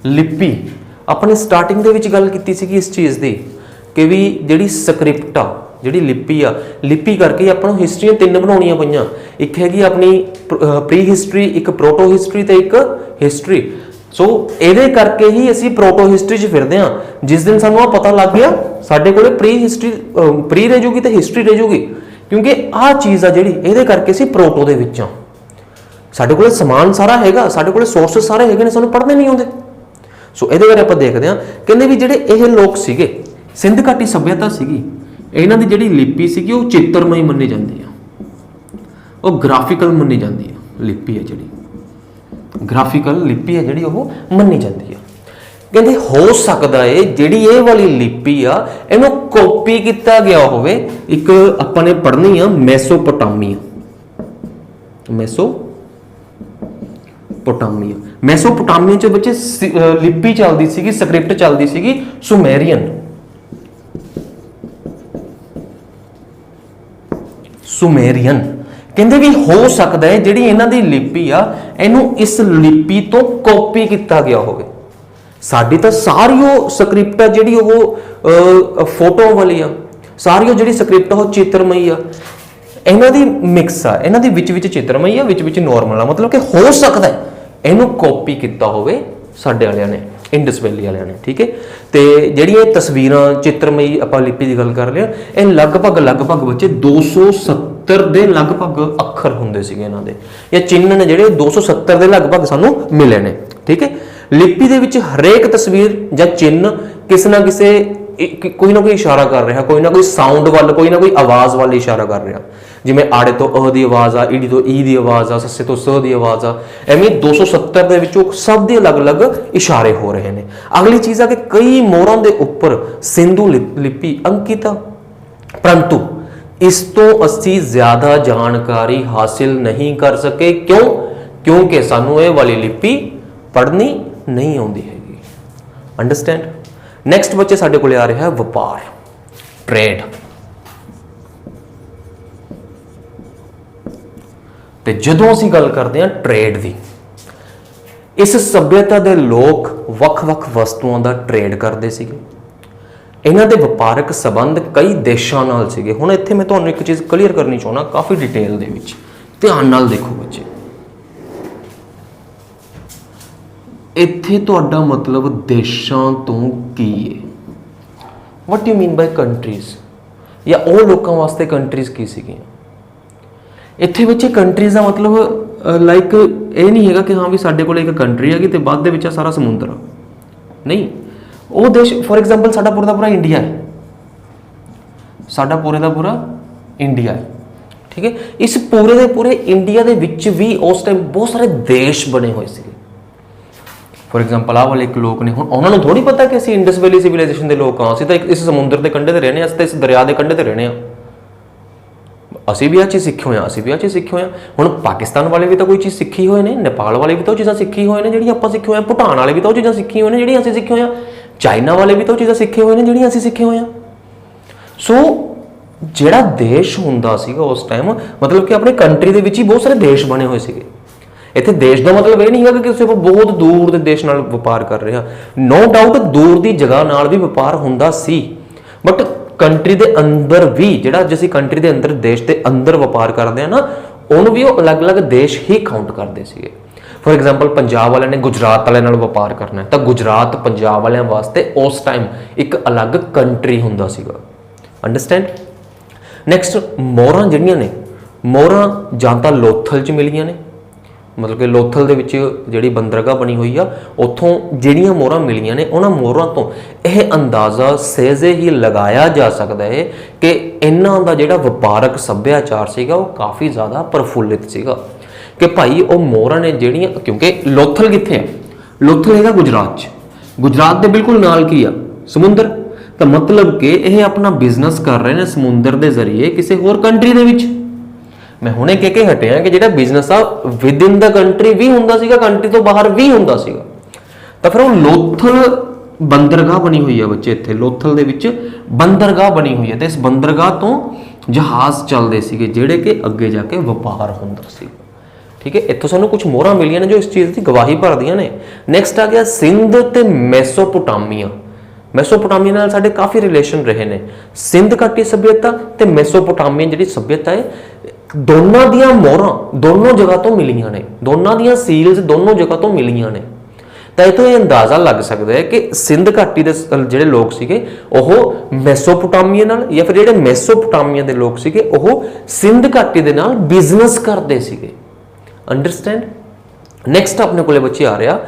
ਲਿਪੀ। ਆਪਾਂ ਨੇ ਸਟਾਰਟਿੰਗ ਦੇ ਵਿੱਚ ਗੱਲ ਕੀਤੀ ਸੀਗੀ ਇਸ ਚੀਜ਼ ਦੀ ਕਿ ਵੀ ਜਿਹੜੀ ਸਕ੍ਰਿਪਟ ਆ, ਜਿਹੜੀ ਲਿਪੀ ਆ, ਲਿਪੀ ਕਰਕੇ ਆਪਾਂ ਨੂੰ ਹਿਸਟਰੀਆਂ ਤਿੰਨ ਬਣਾਉਣੀਆਂ ਪਈਆਂ। ਇੱਕ ਹੈਗੀ ਆਪਣੀ ਪ੍ਰੀ ਹਿਸਟਰੀ, ਇੱਕ ਪ੍ਰੋਟੋ ਹਿਸਟਰੀ ਤੇ ਇੱਕ ਹਿਸਟਰੀ। ਸੋ ਇਹਦੇ ਕਰਕੇ ਹੀ ਅਸੀਂ ਪ੍ਰੋਟੋ ਹਿਸਟਰੀ 'ਚ ਫਿਰਦੇ ਹਾਂ। ਜਿਸ ਦਿਨ ਸਾਨੂੰ ਆ ਪਤਾ ਲੱਗ ਗਿਆ ਸਾਡੇ ਕੋਲੇ ਪ੍ਰੀ ਹਿਸਟਰੀ, ਪ੍ਰੀ ਰਹਿ ਜੂਗੀ ਤੇ ਹਿਸਟਰੀ ਰਹਿ ਜੂਗੀ, ਕਿਉਂਕਿ ਆਹ ਚੀਜ਼ ਆ ਜਿਹੜੀ, ਇਹਦੇ ਕਰਕੇ ਅਸੀਂ ਪ੍ਰੋਟੋ ਦੇ ਵਿੱਚ ਆ। ਸਾਡੇ ਕੋਲੇ ਸਮਾਨ ਸਾਰਾ ਹੈਗਾ, ਸਾਡੇ ਕੋਲੇ ਸੋਰਸਸ ਸਾਰੇ ਹੈਗੇ ਨੇ, ਸਾਨੂੰ ਪੜ੍ਹਨੇ ਨਹੀਂ ਆਉਂਦੇ। ਸੋ ਇਹਦੇ ਬਾਰੇ ਆਪਾਂ ਦੇਖਦੇ ਹਾਂ। ਕਹਿੰਦੇ ਵੀ ਜਿਹੜੇ ਇਹ ਲੋਕ ਸੀਗੇ, ਸਿੰਧ ਘਾਟੀ ਸੱਭਿਅਤਾ ਸੀਗੀ, ਇਹਨਾਂ ਦੀ ਜਿਹੜੀ ਲਿਪੀ ਸੀਗੀ ਉਹ ਚਿੱਤਰਮਈ ਮੰਨੀ ਜਾਂਦੀ ਆ, ਉਹ ਗ੍ਰਾਫਿਕਲ ਮੰਨੀ ਜਾਂਦੀ ਆ। ਲਿਪੀ ਹੈ ਜਿਹੜੀ, ਗ੍ਰਾਫਿਕਲ ਲਿਪੀ ਹੈ ਜਿਹੜੀ, ਉਹ ਮੰਨੀ ਜਾਂਦੀ ਆ। ਕਹਿੰਦੇ ਹੋ ਸਕਦਾ ਹੈ ਜਿਹੜੀ ਇਹ ਵਾਲੀ ਲਿਪੀ ਆ ਇਹਨੂੰ ਕਾਪੀ ਕੀਤਾ ਗਿਆ ਹੋਵੇ। ਇੱਕ ਆਪਾਂ ਨੇ ਪੜ੍ਹਨੀ ਆ ਮੈਸੋਪੋਟਾਮੀਆ, ਮੈਸੋਪੋਟਾਮੀਆ ਚ ਬੱਚੇ ਲਿਪੀ ਚੱਲਦੀ ਸੀਗੀ, ਸਕ੍ਰਿਪਟ ਚੱਲਦੀ ਸੀਗੀ ਸੁਮੇਰੀਅਨ। ਕਹਿੰਦੇ ਵੀ ਹੋ ਸਕਦਾ ਹੈ ਜਿਹੜੀ ਇਹਨਾਂ ਦੀ ਲਿਪੀ ਆ ਇਹਨੂੰ ਇਸ ਲਿਪੀ ਤੋਂ ਕਾਪੀ ਕੀਤਾ ਗਿਆ ਹੋਵੇ। ਸਾਡੀ ਤਾਂ ਸਾਰੀ ਉਹ ਸਕ੍ਰਿਪਟ ਆ ਜਿਹੜੀ ਉਹ ਫੋਟੋ ਵਾਲੀ ਆ, ਸਾਰੀ ਉਹ ਜਿਹੜੀ ਸਕ੍ਰਿਪਟ ਉਹ ਚਿੱਤਰਮਈ ਆ। ਇਹਨਾਂ ਦੀ ਮਿਕਸ ਆ, ਇਹਨਾਂ ਦੀ ਵਿੱਚ ਚਿੱਤਰਮਈ ਆ, ਵਿੱਚ ਨੋਰਮਲ ਆ। ਮਤਲਬ ਕਿ ਹੋ ਸਕਦਾ ਇਹਨੂੰ ਕਾਪੀ ਕੀਤਾ ਹੋਵੇ ਸਾਡੇ ਵਾਲਿਆਂ ਨੇ, ਇੰਡਸ ਵੈਲੀ ਵਾਲਿਆਂ ਨੇ। ਠੀਕ ਹੈ। ਤੇ ਜਿਹੜੀਆਂ ਇਹ ਤਸਵੀਰਾਂ ਚਿੱਤਰਮਈ ਆਪਾਂ ਲਿਪੀ ਦੀ ਗੱਲ ਕਰ ਰਹੇ ਹਾਂ, ਇਹ ਲਗਭਗ ਬੱਚੇ 270 ਦੇ ਲਗਭਗ ਅੱਖਰ ਹੁੰਦੇ ਸੀਗੇ ਇਹਨਾਂ ਦੇ, ਜਾਂ ਚਿੰਨ੍ਹ ਨੇ ਜਿਹੜੇ 270 ਦੇ ਲਗਭਗ ਸਾਨੂੰ ਮਿਲੇ ਨੇ। ਠੀਕ ਹੈ। ਲਿਪੀ ਦੇ ਵਿੱਚ ਹਰੇਕ ਤਸਵੀਰ ਜਾਂ ਚਿੰਨ੍ਹ ਕਿਸੇ ਨਾ ਕਿਸੇ ਕੋਈ ਨਾ ਕੋਈ ਇਸ਼ਾਰਾ ਕਰ ਰਿਹਾ, ਕੋਈ ਨਾ ਕੋਈ ਸਾਊਂਡ ਵੱਲ, ਕੋਈ ਨਾ ਕੋਈ ਆਵਾਜ਼ ਵੱਲ ਇਸ਼ਾਰਾ ਕਰ ਰਿਹਾ। ਜਿਵੇਂ ਆੜੇ ਤੋਂ ਅ ਦੀ ਆਵਾਜ਼ ਆ, ਈੜੀ ਤੋਂ ਈ ਦੀ ਆਵਾਜ਼ ਆ, ਸੱਸੇ ਤੋਂ ਸ ਦੀ ਆਵਾਜ਼ ਆ, ਐਵੇਂ 270 ਦੇ ਵਿੱਚੋਂ ਸਭ ਦੇ ਅਲੱਗ-ਅਲੱਗ ਇਸ਼ਾਰੇ ਹੋ ਰਹੇ ਨੇ। ਅਗਲੀ ਚੀਜ਼ ਆ ਕਿ ਕਈ ਮੋਹਰਾਂ ਦੇ ਉੱਪਰ ਸਿੰਧੂ ਲਿਪੀ ਅੰਕਿਤ ਆ, ਪਰੰਤੂ ਇਸ ਤੋਂ ਅਸੀਂ ਜ਼ਿਆਦਾ ਜਾਣਕਾਰੀ ਹਾਸਿਲ ਨਹੀਂ ਕਰ ਸਕੇ। ਕਿਉਂਕਿ ਸਾਨੂੰ ਇਹ ਵਾਲੀ ਲਿਪੀ ਪੜ੍ਹਨੀ ਨਹੀਂ ਆਉਂਦੀ ਹੈਗੀ। ਅੰਡਰਸਟੈਂਡ। ਨੈਕਸਟ ਬੱਚੇ ਸਾਡੇ ਕੋਲੇ ਆ ਰਿਹਾ ਹੈ ਵਪਾਰ, ਟ੍ਰੇਡ। ਤੇ ਜਦੋਂ ਅਸੀਂ ਗੱਲ ਕਰਦੇ ਹਾਂ ਟ੍ਰੇਡ ਦੀ, ਇਸ ਸੱਭਿਅਤਾ ਦੇ ਲੋਕ ਵੱਖ-ਵੱਖ ਵਸਤੂਆਂ ਦਾ ਟ੍ਰੇਡ ਕਰਦੇ ਸੀਗੇ। ਇਹਨਾਂ ਦੇ ਵਪਾਰਕ ਸੰਬੰਧ ਕਈ ਦੇਸ਼ਾਂ ਨਾਲ ਸੀਗੇ। ਹੁਣ ਇੱਥੇ ਮੈਂ ਤੁਹਾਨੂੰ ਇੱਕ ਚੀਜ਼ ਕਲੀਅਰ ਕਰਨੀ ਚਾਹੁੰਦਾ ਕਾਫੀ ਡਿਟੇਲ ਦੇ ਵਿੱਚ, ਧਿਆਨ ਨਾਲ ਦੇਖੋ ਬੱਚੇ। ਇੱਥੇ ਤੁਹਾਡਾ ਮਤਲਬ ਦੇਸ਼ਾਂ ਤੋਂ ਕੀ ਹੈ? What you mean by countries? ਜਾਂ ਉਹ ਲੋਕਾਂ ਵਾਸਤੇ ਕੰਟਰੀਜ਼ ਕੀ ਸੀਗੀਆਂ? ਇੱਥੇ ਬੱਚੇ ਕੰਟਰੀਜ਼ ਦਾ ਮਤਲਬ ਲਾਈਕ ਇਹ ਨਹੀਂ ਹੈਗਾ ਕਿ ਹਾਂ ਵੀ ਸਾਡੇ ਕੋਲ ਇੱਕ ਕੰਟਰੀ ਹੈਗੀ ਤੇ ਬਾਅਦ ਦੇ ਵਿੱਚ ਸਾਰਾ ਸਮੁੰਦਰ ਆ, ਨਹੀਂ। ਉਹ ਦੇਸ਼, ਫੋਰ ਐਗਜ਼ਾਮਪਲ ਸਾਡਾ ਪੂਰਾ ਦਾ ਪੂਰਾ ਇੰਡੀਆ ਹੈ, ਸਾਡਾ ਪੂਰੇ ਦਾ ਪੂਰਾ ਇੰਡੀਆ ਹੈ। ਠੀਕ ਹੈ। ਇਸ ਪੂਰੇ ਦੇ ਪੂਰੇ ਇੰਡੀਆ ਦੇ ਵਿੱਚ ਵੀ ਉਸ ਟਾਈਮ ਬਹੁਤ ਸਾਰੇ ਦੇਸ਼ ਬਣੇ ਹੋਏ ਸੀਗੇ। ਫੋਰ ਐਗਜ਼ਾਮਪਲ ਆਹ ਵਾਲੇ ਇੱਕ ਲੋਕ ਨੇ, ਹੁਣ ਉਹਨਾਂ ਨੂੰ ਥੋੜੀ ਪਤਾ ਕਿ ਅਸੀਂ ਇੰਡਸ ਵੈਲੀ ਸਿਵਲਾਈਜੇਸ਼ਨ ਦੇ ਲੋਕ ਹਾਂ, ਅਸੀਂ ਤਾਂ ਇਸ ਸਮੁੰਦਰ ਦੇ ਕੰਢੇ ਤੇ ਰਹਿੰਦੇ ਹਾਂ, ਅਸੀਂ ਤਾਂ ਇਸ ਦਰਿਆ ਦੇ ਕੰਢੇ ਤੇ ਰਹਿੰਦੇ ਹਾਂ। ਅਸੀਂ ਵੀ ਆ ਚੀਜ਼ ਸਿੱਖੇ ਹੋਏ ਆ, ਅਸੀਂ ਵੀ ਆ ਚੀਜ਼ ਸਿੱਖੇ ਹੋਏ ਆ। ਹੁਣ ਪਾਕਿਸਤਾਨ ਵਾਲੇ ਵੀ ਤਾਂ ਕੋਈ ਚੀਜ਼ ਸਿੱਖੀ ਹੋਏ ਨੇ, ਨੇਪਾਲ ਵਾਲੇ ਵੀ ਤਾਂ ਉਹ ਚੀਜ਼ਾਂ ਸਿੱਖੀ ਹੋਏ ਨੇ ਜਿਹੜੀਆਂ ਆਪਾਂ ਸਿੱਖੇ ਹੋਏ ਆ, ਭੂਟਾਨ ਵਾਲੇ ਵੀ ਤਾਂ ਉਹ ਚੀਜ਼ਾਂ ਸਿੱਖੀ ਹੋਏ ਨੇ ਜਿਹੜੀਆਂ ਅਸੀਂ ਸਿੱਖੇ ਹੋਏ ਆ, ਚਾਈਨਾ ਵਾਲੇ ਵੀ ਤਾਂ ਉਹ ਚੀਜ਼ਾਂ ਸਿੱਖੇ ਹੋਏ ਨੇ ਜਿਹੜੀਆਂ ਅਸੀਂ ਸਿੱਖੇ ਹੋਏ ਆ। ਸੋ ਜਿਹੜਾ ਦੇਸ਼ ਹੁੰਦਾ ਸੀਗਾ ਉਸ ਟਾਈਮ, ਮਤਲਬ ਕਿ ਆਪਣੇ ਕੰਟਰੀ ਦੇ ਵਿੱਚ ਹੀ ਬਹੁਤ ਸਾਰੇ ਦੇਸ਼ ਬਣੇ ਹੋਏ ਸੀਗੇ। ਇੱਥੇ ਦੇਸ਼ ਦਾ ਮਤਲਬ ਇਹ ਨਹੀਂ ਹੈਗਾ ਕਿ ਸਿਰਫ ਬਹੁਤ ਦੂਰ ਦੇ ਦੇਸ਼ ਨਾਲ ਵਪਾਰ ਕਰ ਰਹੇ ਹਾਂ। ਨੋ ਡਾਊਟ ਦੂਰ ਦੀ ਜਗ੍ਹਾ ਨਾਲ ਵੀ ਵਪਾਰ ਹੁੰਦਾ ਸੀ, ਬਟ ਕੰਟਰੀ ਦੇ ਅੰਦਰ ਵੀ, ਜਿਹੜਾ ਜੇ ਅਸੀਂ ਕੰਟਰੀ ਦੇ ਅੰਦਰ ਦੇਸ਼ ਦੇ ਅੰਦਰ ਵਪਾਰ ਕਰਦੇ ਹਾਂ ਨਾ, ਉਹਨੂੰ ਵੀ ਉਹ ਅਲੱਗ-ਅਲੱਗ ਦੇਸ਼ ਹੀ ਕਾਊਂਟ ਕਰਦੇ ਸੀਗੇ। ਫੋਰ ਐਗਜ਼ਾਮਪਲ ਪੰਜਾਬ ਵਾਲਿਆਂ ਨੇ ਗੁਜਰਾਤ ਵਾਲਿਆਂ ਨਾਲ ਵਪਾਰ ਕਰਨਾ ਹੈ ਤਾਂ ਗੁਜਰਾਤ ਪੰਜਾਬ ਵਾਲਿਆਂ ਵਾਸਤੇ ਉਸ ਟਾਈਮ ਇੱਕ ਅਲੱਗ ਕੰਟਰੀ ਹੁੰਦਾ ਸੀਗਾ। ਅੰਡਰਸਟੈਂਡ। ਨੈਕਸਟ, ਮੋਹਰਾਂ ਜਿਹੜੀਆਂ ਨੇ, ਮੋਹਰਾਂ ਜਾਂ ਤਾਂ ਲੋਥਲ 'ਚ ਮਿਲੀਆਂ ਨੇ, ਮਤਲਬ ਕਿ ਲੋਥਲ ਦੇ ਵਿੱਚ ਜਿਹੜੀ ਬੰਦਰਗਾਹ ਬਣੀ ਹੋਈ ਆ, ਉੱਥੋਂ ਜਿਹੜੀਆਂ ਮੋਹਰਾਂ ਮਿਲੀਆਂ ਨੇ, ਉਹਨਾਂ ਮੋਹਰਾਂ ਤੋਂ ਇਹ ਅੰਦਾਜ਼ਾ ਸਹਿਜੇ ਹੀ ਲਗਾਇਆ ਜਾ ਸਕਦਾ ਹੈ ਕਿ ਇਹਨਾਂ ਦਾ ਜਿਹੜਾ ਵਪਾਰਕ ਸੱਭਿਆਚਾਰ ਸੀਗਾ ਉਹ ਕਾਫੀ ਜ਼ਿਆਦਾ ਪ੍ਰਫੁੱਲਿਤ ਸੀਗਾ। ਕਿ ਭਾਈ ਉਹ ਮੋਹਰਾਂ ਨੇ ਜਿਹੜੀਆਂ, ਕਿਉਂਕਿ ਲੋਥਲ ਕਿੱਥੇ ਆ? ਲੋਥਲ ਹੈਗਾ ਗੁਜਰਾਤ 'ਚ। ਗੁਜਰਾਤ ਦੇ ਬਿਲਕੁਲ ਨਾਲ ਕੀ ਆ? ਸਮੁੰਦਰ। ਤਾਂ ਮਤਲਬ ਕਿ ਇਹ ਆਪਣਾ ਬਿਜ਼ਨਸ ਕਰ ਰਹੇ ਨੇ ਸਮੁੰਦਰ ਦੇ ਜ਼ਰੀਏ ਕਿਸੇ ਹੋਰ ਕੰਟਰੀ ਦੇ ਵਿੱਚ। ਮੈਂ ਹੁਣੇ ਕਹਿ ਕੇ ਹਟਿਆ ਕਿ ਜਿਹੜਾ ਬਿਜ਼ਨਸ ਆ ਵਿਦ ਇਨ ਦਾ ਕੰਟਰੀ ਵੀ ਹੁੰਦਾ ਸੀਗਾ, ਕੰਟਰੀ ਤੋਂ ਬਾਹਰ ਵੀ ਹੁੰਦਾ ਸੀਗਾ। ਤਾਂ ਫਿਰ ਉਹ ਲੋਥਲ ਬੰਦਰਗਾਹ ਬਣੀ ਹੋਈ ਆ ਬੱਚੇ, ਇੱਥੇ ਲੋਥਲ ਦੇ ਵਿੱਚ ਬੰਦਰਗਾਹ ਬਣੀ ਹੋਈ ਹੈ ਤੇ ਇਸ ਬੰਦਰਗਾਹ ਤੋਂ ਜਹਾਜ਼ ਚੱਲਦੇ ਸੀਗੇ ਜਿਹੜੇ ਕਿ ਅੱਗੇ ਜਾ ਕੇ ਵਪਾਰ ਹੁੰਦਾ ਸੀ। ਠੀਕ ਹੈ, ਇੱਥੋਂ ਸਾਨੂੰ ਕੁਝ ਮੋਹਰਾਂ ਮਿਲੀਆਂ ਨੇ ਜੋ ਇਸ ਚੀਜ਼ ਦੀ ਗਵਾਹੀ ਭਰਦੀਆਂ ਨੇ। ਨੈਕਸਟ ਆ ਗਿਆ ਸਿੰਧ ਤੇ ਮੈਸੋਪੋਟਾਮੀਆ। ਮੈਸੋਪੋਟਾਮੀਆ ਨਾਲ ਸਾਡੇ ਕਾਫੀ ਰਿਲੇਸ਼ਨ ਰਹੇ ਨੇ। ਸਿੰਧ ਘਾਟੀ ਸੱਭਿਅਤਾ ਤੇ ਮੈਸੋਪੋਟਾਮੀਆ ਜਿਹੜੀ ਸੱਭਿਅਤਾ ਹੈ, ਦੋਨਾਂ ਦੀਆਂ ਮੋਹਰਾਂ ਦੋਨੋਂ ਜਗ੍ਹਾ ਤੋਂ ਮਿਲੀਆਂ ਨੇ, ਦੋਨਾਂ ਦੀਆਂ ਸੀਲਸ ਦੋਨੋਂ ਜਗ੍ਹਾ ਤੋਂ ਮਿਲੀਆਂ ਨੇ। ਤਾਂ ਇਹ ਤੋਂ ਇਹ ਅੰਦਾਜ਼ਾ ਲੱਗ ਸਕਦਾ ਹੈ ਕਿ ਸਿੰਧ ਘਾਟੀ ਦੇ ਜਿਹੜੇ ਲੋਕ ਸੀਗੇ ਉਹ ਮੈਸੋਪੋਟਾਮੀਆ ਨਾਲ, ਜਾਂ ਫਿਰ ਜਿਹੜੇ ਮੈਸੋਪੋਟਾਮੀਆ ਦੇ ਲੋਕ ਸੀਗੇ ਉਹ ਸਿੰਧ ਘਾਟੀ ਦੇ ਨਾਲ ਬਿਜ਼ਨਸ ਕਰਦੇ ਸੀਗੇ। ਅੰਡਰਸਟੈਂਡ। ਨੈਕਸਟ ਆਪਣੇ ਕੋਲੇ ਬੱਚੇ ਆ ਰਿਹਾ,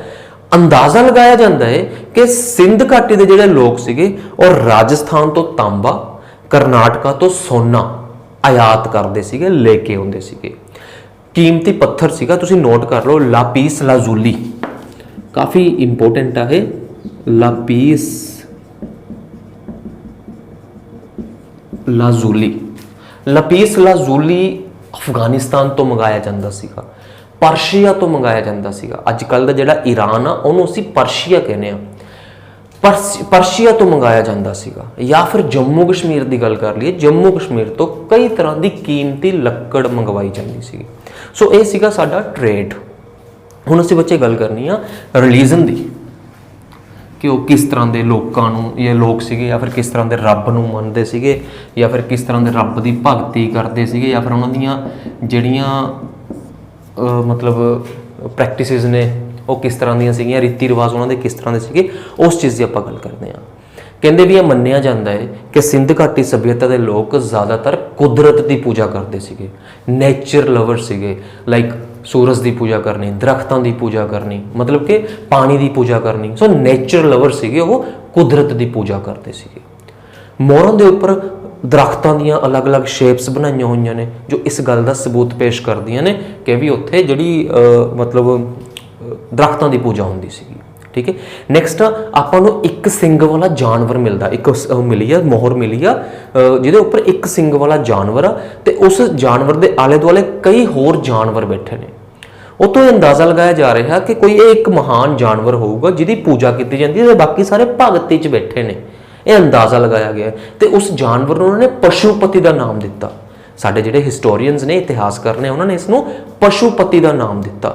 ਅੰਦਾਜ਼ਾ ਲਗਾਇਆ ਜਾਂਦਾ ਹੈ ਕਿ ਸਿੰਧ ਘਾਟੀ ਦੇ ਜਿਹੜੇ ਲੋਕ ਸੀਗੇ ਉਹ ਰਾਜਸਥਾਨ ਤੋਂ ਤਾਂਬਾ, ਕਰਨਾਟਕਾ ਤੋਂ ਸੋਨਾ ਆਯਾਤ ਕਰਦੇ ਸੀਗੇ, ਲੈ ਕੇ ਆਉਂਦੇ ਸੀਗੇ। ਕੀਮਤੀ ਪੱਥਰ ਸੀਗਾ, ਤੁਸੀਂ ਨੋਟ ਕਰ ਲਓ, ਲਾਪੀਸ ਲਾਜ਼ੂਲੀ, ਕਾਫੀ ਇੰਪੋਰਟੈਂਟ ਆ ਇਹ। ਲਾਪੀਸ ਲਾਜ਼ੂਲੀ, ਲਾਪੀਸ ਲਾਜ਼ੂਲੀ ਅਫਗਾਨਿਸਤਾਨ ਤੋਂ ਮੰਗਾਇਆ ਜਾਂਦਾ ਸੀਗਾ, ਪਰਸ਼ੀਆ ਤੋਂ ਮੰਗਾਇਆ ਜਾਂਦਾ ਸੀਗਾ। ਅੱਜ ਕੱਲ ਦਾ ਜਿਹੜਾ ਈਰਾਨ ਆ ਉਹਨੂੰ ਅਸੀਂ ਪਰਸ਼ੀਆ ਕਹਿੰਦੇ ਆ, ਪਰਸ਼ੀਆ ਤੋਂ ਮੰਗਾਇਆ ਜਾਂਦਾ ਸੀਗਾ। ਜਾਂ ਫਿਰ ਜੰਮੂ ਕਸ਼ਮੀਰ ਦੀ ਗੱਲ ਕਰ ਲਈਏ, ਜੰਮੂ ਕਸ਼ਮੀਰ ਤੋਂ ਕਈ ਤਰ੍ਹਾਂ ਦੀ ਕੀਮਤੀ ਲੱਕੜ ਮੰਗਵਾਈ ਜਾਂਦੀ ਸੀ। ਸੋ ਇਹ ਸੀਗਾ ਸਾਡਾ ਟ੍ਰੇਡ। ਹੁਣ ਅਸੀਂ ਬੱਚੇ ਗੱਲ ਕਰਨੀ ਆ ਰਿਲੀਜਨ ਦੀ, ਕਿ ਉਹ ਕਿਸ ਤਰ੍ਹਾਂ ਦੇ ਲੋਕਾਂ ਨੂੰ ਇਹ ਲੋਕ ਸੀਗੇ, ਜਾਂ ਫਿਰ ਕਿਸ ਤਰ੍ਹਾਂ ਦੇ ਰੱਬ ਨੂੰ ਮੰਨਦੇ ਸੀਗੇ, ਜਾਂ ਫਿਰ ਕਿਸ ਤਰ੍ਹਾਂ ਦੇ ਰੱਬ ਦੀ ਭਗਤੀ ਕਰਦੇ ਸੀਗੇ, ਜਾਂ ਫਿਰ ਉਹਨਾਂ ਦੀਆਂ ਜਿਹੜੀਆਂ ਮਤਲਬ ਪ੍ਰੈਕਟਿਸਿਸ ਨੇ ਉਹ ਕਿਸ ਤਰ੍ਹਾਂ ਦੀਆਂ ਸੀਗੀਆਂ, ਰੀਤੀ ਰਿਵਾਜ ਉਹਨਾਂ ਦੇ ਕਿਸ ਤਰ੍ਹਾਂ ਦੇ ਸੀਗੇ, ਉਸ ਚੀਜ਼ ਦੀ ਆਪਾਂ ਗੱਲ ਕਰਦੇ ਹਾਂ। ਕਹਿੰਦੇ ਵੀ ਇਹ ਮੰਨਿਆ ਜਾਂਦਾ ਹੈ ਕਿ ਸਿੰਧ ਘਾਟੀ ਸੱਭਿਅਤਾ ਦੇ ਲੋਕ ਜ਼ਿਆਦਾਤਰ ਕੁਦਰਤ ਦੀ ਪੂਜਾ ਕਰਦੇ ਸੀਗੇ, ਨੇਚਰ ਲਵਰ ਸੀਗੇ। ਲਾਈਕ ਸੂਰਜ ਦੀ ਪੂਜਾ ਕਰਨੀ, ਦਰਖਤਾਂ ਦੀ ਪੂਜਾ ਕਰਨੀ, ਮਤਲਬ ਕਿ ਪਾਣੀ ਦੀ ਪੂਜਾ ਕਰਨੀ। ਸੋ ਨੇਚਰ ਲਵਰ ਸੀਗੇ, ਉਹ ਕੁਦਰਤ ਦੀ ਪੂਜਾ ਕਰਦੇ ਸੀਗੇ। ਮੋਹਰਾਂ ਦੇ ਉੱਪਰ ਦਰਖਤਾਂ ਦੀਆਂ ਅਲੱਗ-ਅਲੱਗ ਸ਼ੇਪਸ ਬਣਾਈਆਂ ਹੋਈਆਂ ਨੇ ਜੋ ਇਸ ਗੱਲ ਦਾ ਸਬੂਤ ਪੇਸ਼ ਕਰਦੀਆਂ ਨੇ ਕਿ ਵੀ ਉੱਥੇ ਜਿਹੜੀ ਮਤਲਬ ਦਰਖਤਾਂ ਦੀ ਪੂਜਾ ਹੁੰਦੀ ਸੀਗੀ। ਠੀਕ ਹੈ। ਨੈਕਸਟ ਆਪਾਂ ਨੂੰ ਇੱਕ ਸਿੰਗ ਵਾਲਾ ਜਾਨਵਰ ਮਿਲਦਾ, ਇੱਕ ਮਿਲੀ ਆ ਮੋਹਰ ਮਿਲੀ ਆ ਜਿਹਦੇ ਉੱਪਰ ਇੱਕ ਸਿੰਗ ਵਾਲਾ ਜਾਨਵਰ ਆ ਤੇ ਉਸ ਜਾਨਵਰ ਦੇ ਆਲੇ ਦੁਆਲੇ ਕਈ ਹੋਰ ਜਾਨਵਰ ਬੈਠੇ ਨੇ। ਉਹ ਤੋਂ ਇਹ ਅੰਦਾਜ਼ਾ ਲਗਾਇਆ ਜਾ ਰਿਹਾ ਕਿ ਕੋਈ ਇਹ ਇੱਕ ਮਹਾਨ ਜਾਨਵਰ ਹੋਊਗਾ ਜਿਹਦੀ ਪੂਜਾ ਕੀਤੀ ਜਾਂਦੀ ਹੈ ਤੇ ਬਾਕੀ ਸਾਰੇ ਭਗਤੀ 'ਚ ਬੈਠੇ ਨੇ। ਇਹ ਅੰਦਾਜ਼ਾ ਲਗਾਇਆ ਗਿਆ ਤੇ ਉਸ ਜਾਨਵਰ ਨੂੰ ਉਹਨਾਂ ਨੇ ਪਸ਼ੂਪਤੀ ਦਾ ਨਾਮ ਦਿੱਤਾ। ਸਾਡੇ ਜਿਹੜੇ ਹਿਸਟੋਰੀਅਨਸ ਨੇ, ਇਤਿਹਾਸਕਾਰ ਨੇ, ਉਹਨਾਂ ਨੇ ਇਸ ਨੂੰ ਪਸ਼ੂਪਤੀ ਦਾ ਨਾਮ ਦਿੱਤਾ।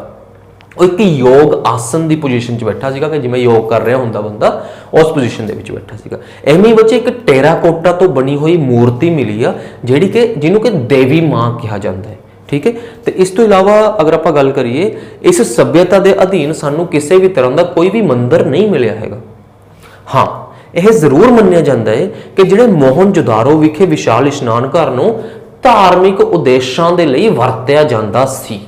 ਉਹ ਇੱਕ ਯੋਗ ਆਸਨ ਦੀ ਪੋਜੀਸ਼ਨ 'ਚ ਬੈਠਾ ਸੀਗਾ ਕਿ ਜਿਵੇਂ ਯੋਗ ਕਰ ਰਿਹਾ ਹੁੰਦਾ ਬੰਦਾ, ਉਸ ਪੋਜੀਸ਼ਨ ਦੇ ਵਿੱਚ ਬੈਠਾ ਸੀਗਾ। ਐਵੇਂ ਬੱਚੇ ਇੱਕ ਟੇਰਾਕੋਟਾ ਤੋਂ ਬਣੀ ਹੋਈ ਮੂਰਤੀ ਮਿਲੀ ਆ ਜਿਹੜੀ ਕਿ ਜਿਹਨੂੰ ਕਿ ਦੇਵੀ ਮਾਂ ਕਿਹਾ ਜਾਂਦਾ ਹੈ। ਠੀਕ ਹੈ। ਤੇ ਇਸ ਤੋਂ ਇਲਾਵਾ ਅਗਰ ਆਪਾਂ ਗੱਲ ਕਰੀਏ, ਇਸ ਸੱਭਿਅਤਾ ਦੇ ਅਧੀਨ ਸਾਨੂੰ ਕਿਸੇ ਵੀ ਤਰ੍ਹਾਂ ਦਾ ਕੋਈ ਵੀ ਮੰਦਿਰ ਨਹੀਂ ਮਿਲਿਆ ਹੈਗਾ। ਹਾਂ, ਇਹ ਜ਼ਰੂਰ ਮੰਨਿਆ ਜਾਂਦਾ ਹੈ ਕਿ ਜਿਹੜੇ ਮੋਹਨਜੋਦਾਰੋ ਵਿਖੇ ਵਿਸ਼ਾਲ ਇਸ਼ਨਾਨ ਘਰ ਨੂੰ ਧਾਰਮਿਕ ਉਦੇਸ਼ਾਂ ਦੇ ਲਈ ਵਰਤਿਆ ਜਾਂਦਾ ਸੀ।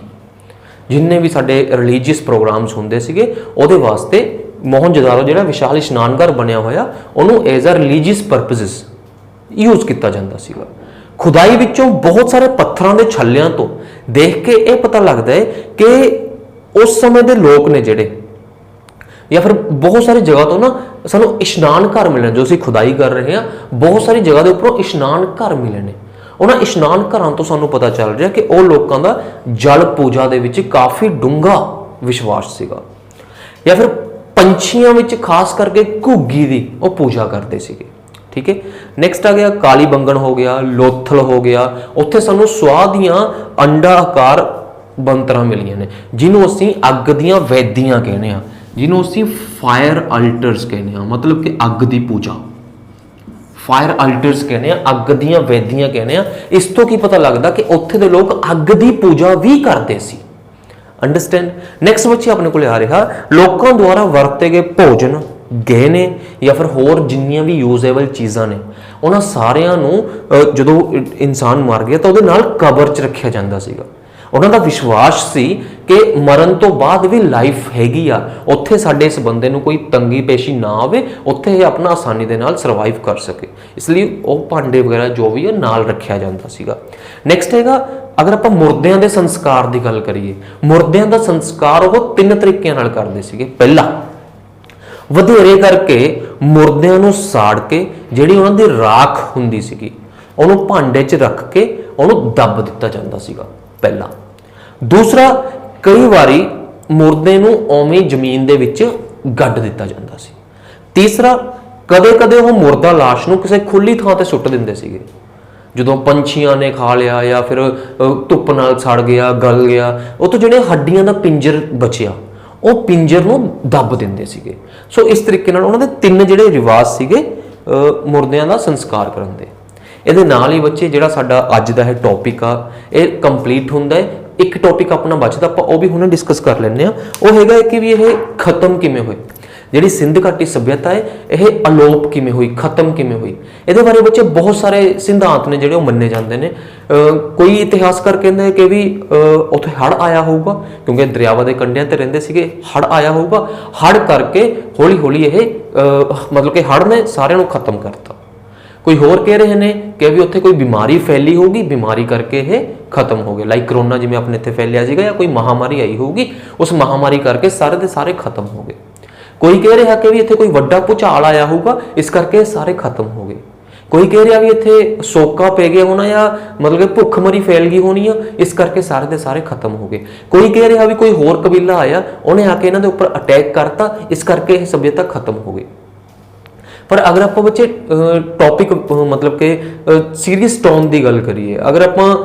ਜਿੰਨੇ ਵੀ ਸਾਡੇ ਰਿਲੀਜੀਅਸ ਪ੍ਰੋਗਰਾਮਸ ਹੁੰਦੇ ਸੀਗੇ ਉਹਦੇ ਵਾਸਤੇ ਮੋਹਨਜੋਦਾਰੋ ਜਿਹੜਾ ਵਿਸ਼ਾਲ ਇਸ਼ਨਾਨ ਘਰ ਬਣਿਆ ਹੋਇਆ ਉਹਨੂੰ ਐਜ਼ ਅ ਰਿਲੀਜੀਅਸ ਪਰਪਸਿਸ ਯੂਜ਼ ਕੀਤਾ ਜਾਂਦਾ ਸੀਗਾ। ਖੁਦਾਈ ਵਿੱਚੋਂ ਬਹੁਤ ਸਾਰੇ ਪੱਥਰਾਂ ਦੇ ਛੱਲਿਆਂ ਤੋਂ ਦੇਖ ਕੇ ਇਹ ਪਤਾ ਲੱਗਦਾ ਹੈ ਕਿ ਉਸ ਸਮੇਂ ਦੇ ਲੋਕ ਨੇ ਜਿਹੜੇ, ਜਾਂ ਫਿਰ ਬਹੁਤ ਸਾਰੀ ਜਗ੍ਹਾ ਤੋਂ ਨਾ ਸਾਨੂੰ ਇਸ਼ਨਾਨ ਘਰ ਮਿਲੇ, ਜੋ ਅਸੀਂ ਖੁਦਾਈ ਕਰ ਰਹੇ ਹਾਂ ਬਹੁਤ ਸਾਰੀ ਜਗ੍ਹਾ ਦੇ ਉੱਪਰੋਂ ਇਸ਼ਨਾਨ ਘਰ ਮਿਲੇ ਨੇ। ਉਹਨਾਂ ਇਸ਼ਨਾਨ ਘਰਾਂ ਤੋਂ ਸਾਨੂੰ ਪਤਾ ਚੱਲ ਰਿਹਾ ਕਿ ਉਹ ਲੋਕਾਂ ਦਾ ਜਲ ਪੂਜਾ ਦੇ ਵਿੱਚ ਕਾਫੀ ਡੂੰਘਾ ਵਿਸ਼ਵਾਸ ਸੀਗਾ। ਜਾਂ ਫਿਰ ਪੰਛੀਆਂ ਵਿੱਚ ਖਾਸ ਕਰਕੇ ਘੁੱਗੀ ਦੀ ਉਹ ਪੂਜਾ ਕਰਦੇ ਸੀਗੇ। ਠੀਕ ਹੈ, ਨੈਕਸਟ ਆ ਗਿਆ ਕਾਲੀ ਬੰਗਣ ਹੋ ਗਿਆ, ਲੋਥਲ ਹੋ ਗਿਆ। ਉੱਥੇ ਸਾਨੂੰ ਸਵਾਹ ਦੀਆਂ ਅੰਡਾ ਆਕਾਰ ਬਣਤਰਾਂ ਮਿਲੀਆਂ ਨੇ, ਜਿਹਨੂੰ ਅਸੀਂ ਅੱਗ ਦੀਆਂ ਵੈਦੀਆਂ ਕਹਿੰਦੇ ਆ, ਜਿਹਨੂੰ ਅਸੀਂ ਫਾਇਰ ਅਲਟਰਸ ਕਹਿੰਦੇ ਆ, ਮਤਲਬ ਕਿ ਅੱਗ ਦੀ ਪੂਜਾ, ਫਾਇਰ ਅਲਟਰਸ ਕਹਿੰਦੇ ਆ, ਅੱਗ ਦੀਆਂ ਵੈਦੀਆਂ ਕਹਿੰਦੇ ਆ। ਇਸ ਤੋਂ ਕੀ ਪਤਾ ਲੱਗਦਾ ਕਿ ਉੱਥੇ ਦੇ ਲੋਕ ਅੱਗ ਦੀ ਪੂਜਾ ਵੀ ਕਰਦੇ ਸੀ। ਅੰਡਰਸਟੈਂਡ। ਨੈਕਸਟ ਬੱਚੇ ਆਪਣੇ ਕੋਲ ਆ ਰਿਹਾ ਲੋਕਾਂ ਦੁਆਰਾ ਵਰਤੇ ਗਏ ਭੋਜਨ, ਗਹਿਣੇ ਜਾਂ ਫਿਰ ਹੋਰ ਜਿੰਨੀਆਂ ਵੀ ਯੂਜ਼ੇਬਲ ਚੀਜ਼ਾਂ ਨੇ, ਉਹਨਾਂ ਸਾਰਿਆਂ ਨੂੰ ਜਦੋਂ ਇਨਸਾਨ ਮਰ ਗਿਆ ਤਾਂ ਉਹਦੇ ਨਾਲ ਕਬਰ 'ਚ ਰੱਖਿਆ ਜਾਂਦਾ ਸੀਗਾ। ਉਹਨਾਂ ਦਾ ਵਿਸ਼ਵਾਸ ਸੀ ਕਿ ਮਰਨ ਤੋਂ ਬਾਅਦ ਵੀ ਲਾਈਫ ਹੈਗੀ ਆ, ਉੱਥੇ ਸਾਡੇ ਇਸ ਬੰਦੇ ਨੂੰ ਕੋਈ ਤੰਗੀ ਪੇਸ਼ੀ ਨਾ ਆਵੇ, ਉੱਥੇ ਇਹ ਆਪਣਾ ਆਸਾਨੀ ਦੇ ਨਾਲ ਸਰਵਾਈਵ ਕਰ ਸਕੇ, ਇਸ ਲਈ ਉਹ ਭਾਂਡੇ ਵਗੈਰਾ ਜੋ ਵੀ ਹੈ ਨਾਲ ਰੱਖਿਆ ਜਾਂਦਾ ਸੀਗਾ। ਨੈਕਸਟ ਹੈਗਾ ਅਗਰ ਆਪਾਂ ਮੁਰਦਿਆਂ ਦੇ ਸੰਸਕਾਰ ਦੀ ਗੱਲ ਕਰੀਏ, ਮੁਰਦਿਆਂ ਦਾ ਸੰਸਕਾਰ ਉਹ 3 ਤਰੀਕਿਆਂ ਨਾਲ ਕਰਦੇ ਸੀਗੇ। ਪਹਿਲਾ, ਵਧੇਰੇ ਕਰਕੇ ਮੁਰਦਿਆਂ ਨੂੰ ਸਾੜ ਕੇ ਜਿਹੜੀ ਉਹਨਾਂ ਦੀ ਰਾਖ ਹੁੰਦੀ ਸੀਗੀ ਉਹਨੂੰ ਭਾਂਡੇ 'ਚ ਰੱਖ ਕੇ ਉਹਨੂੰ ਦੱਬ ਦਿੱਤਾ ਜਾਂਦਾ ਸੀਗਾ, ਪਹਿਲਾ। ਦੂਸਰਾ, ਕਈ ਵਾਰੀ ਮੁਰਦੇ ਨੂੰ ਉਵੇਂ ਜ਼ਮੀਨ ਦੇ ਵਿੱਚ ਗੱਡ ਦਿੱਤਾ ਜਾਂਦਾ ਸੀ। ਤੀਸਰਾ, ਕਦੇ-ਕਦੇ ਉਹ ਮੁਰਦਾ ਲਾਸ਼ ਨੂੰ ਕਿਸੇ ਖੁੱਲੀ ਥਾਂ ਤੇ ਸੁੱਟ ਦਿੰਦੇ ਸੀਗੇ, ਜਦੋਂ ਪੰਛੀਆਂ ਨੇ ਖਾ ਲਿਆ ਜਾਂ ਫਿਰ ਧੁੱਪ ਨਾਲ ਸੜ ਗਿਆ, ਗਲ ਗਿਆ, ਉਹ ਤੋਂ ਜਿਹੜੇ ਹੱਡੀਆਂ ਦਾ ਪਿੰਜਰ ਬਚਿਆ ਉਹ ਪਿੰਜਰ ਨੂੰ ਦੱਬ ਦਿੰਦੇ ਸੀਗੇ। ਸੋ ਇਸ ਤਰੀਕੇ ਨਾਲ ਉਹਨਾਂ ਦੇ 3 ਜਿਹੜੇ ਰਿਵਾਜ ਸੀਗੇ ਮੁਰਦਿਆਂ ਦਾ ਸੰਸਕਾਰ ਕਰਨ ਦੇ। ਇਹਦੇ ਨਾਲ ਹੀ ਬੱਚੇ ਜਿਹੜਾ ਸਾਡਾ ਅੱਜ ਦਾ ਇਹ ਟੌਪਿਕ ਆ ਇਹ ਕੰਪਲੀਟ ਹੁੰਦਾ ਹੈ। ਇੱਕ ਟੌਪਿਕ ਆਪਣਾ ਬਚਦਾ, ਆਪਾਂ ਉਹ ਵੀ ਹੁਣੇ ਡਿਸਕਸ ਕਰ ਲੈਂਦੇ ਆ। ਉਹ ਹੈਗਾ ਕਿ ਵੀ ਇਹ ਖਤਮ ਕਿਵੇਂ ਹੋਏ, ਜਿਹੜੀ ਸਿੰਧ ਘਾਟੀ ਸੱਭਿਅਤਾ ਹੈ ਇਹ ਅਲੋਪ ਕਿਵੇਂ ਹੋਈ, ਖਤਮ ਕਿਵੇਂ ਹੋਈ। ਇਹਦੇ ਬਾਰੇ ਬੱਚੇ ਬਹੁਤ ਸਾਰੇ ਸਿਧਾਂਤ ਨੇ ਜਿਹੜੇ ਉਹ ਮੰਨੇ ਜਾਂਦੇ ਨੇ। ਕੋਈ ਇਤਿਹਾਸਕਾਰ ਕਹਿੰਦੇ ਕਿ ਵੀ ਉੱਥੇ ਹੜ੍ਹ ਆਇਆ ਹੋਊਗਾ, ਕਿਉਂਕਿ ਦਰਿਆਵਾਂ ਦੇ ਕੰਢਿਆਂ ਤੇ ਰਹਿੰਦੇ ਸੀਗੇ, ਹੜ੍ਹ ਆਇਆ ਹੋਊਗਾ, ਹੜ੍ਹ ਕਰਕੇ ਹੌਲੀ ਹੌਲੀ ਇਹ ਮਤਲਬ ਕਿ ਹੜ੍ਹ ਨੇ ਸਾਰਿਆਂ ਨੂੰ ਖਤਮ ਕਰਤਾ। ਕੋਈ ਹੋਰ ਕਹਿ ਰਹੇ ਨੇ ਕਿ ਵੀ ਉੱਥੇ ਕੋਈ ਬਿਮਾਰੀ ਫੈਲੀ ਹੋਊਗੀ, ਬਿਮਾਰੀ ਕਰਕੇ ਇਹ ਖਤਮ ਹੋ ਗਿਆ, ਲਾਈਕ ਕਰੋਨਾ ਜਿਵੇਂ ਆਪਣੇ ਇੱਥੇ ਫੈਲਿਆ ਸੀਗਾ, ਜਾਂ ਕੋਈ ਮਹਾਮਾਰੀ ਆਈ ਹੋਊਗੀ, ਉਸ ਮਹਾਮਾਰੀ ਕਰਕੇ ਸਾਰੇ ਦੇ ਸਾਰੇ ਖਤਮ ਹੋ ਗਏ। ਕੋਈ ਕਹਿ ਰਿਹਾ ਕਿ ਵੀ ਇੱਥੇ ਕੋਈ ਵੱਡਾ ਭੂਚਾਲ ਆਇਆ ਹੋਊਗਾ, ਇਸ ਕਰਕੇ ਸਾਰੇ ਖਤਮ ਹੋ ਗਏ। ਕੋਈ ਕਹਿ ਰਿਹਾ ਵੀ ਇੱਥੇ ਸੋਕਾ ਪੈ ਗਿਆ ਹੋਣਾ, ਜਾਂ ਮਤਲਬ ਕਿ ਭੁੱਖਮਰੀ ਫੈਲ ਗਈ ਹੋਣੀ ਆ, ਇਸ ਕਰਕੇ ਸਾਰੇ ਦੇ ਸਾਰੇ ਖਤਮ ਹੋ ਗਏ। ਕੋਈ ਕਹਿ ਰਿਹਾ ਵੀ ਕੋਈ ਹੋਰ ਕਬੀਲਾ ਆਇਆ, ਉਹਨੇ ਆ ਕੇ ਇਹਨਾਂ ਦੇ ਉੱਪਰ ਅਟੈਕ ਕਰਤਾ, ਇਸ ਕਰਕੇ ਇਹ ਸਭਿਅਤਾ ਖਤਮ ਹੋ ਗਈ। ਪਰ ਅਗਰ ਆਪਾਂ ਬੱਚੇ ਟੌਪਿਕ ਮਤਲਬ ਕਿ ਸੀਰੀਅਸ ਟੋਨ ਦੀ ਗੱਲ ਕਰੀਏ, ਅਗਰ ਆਪਾਂ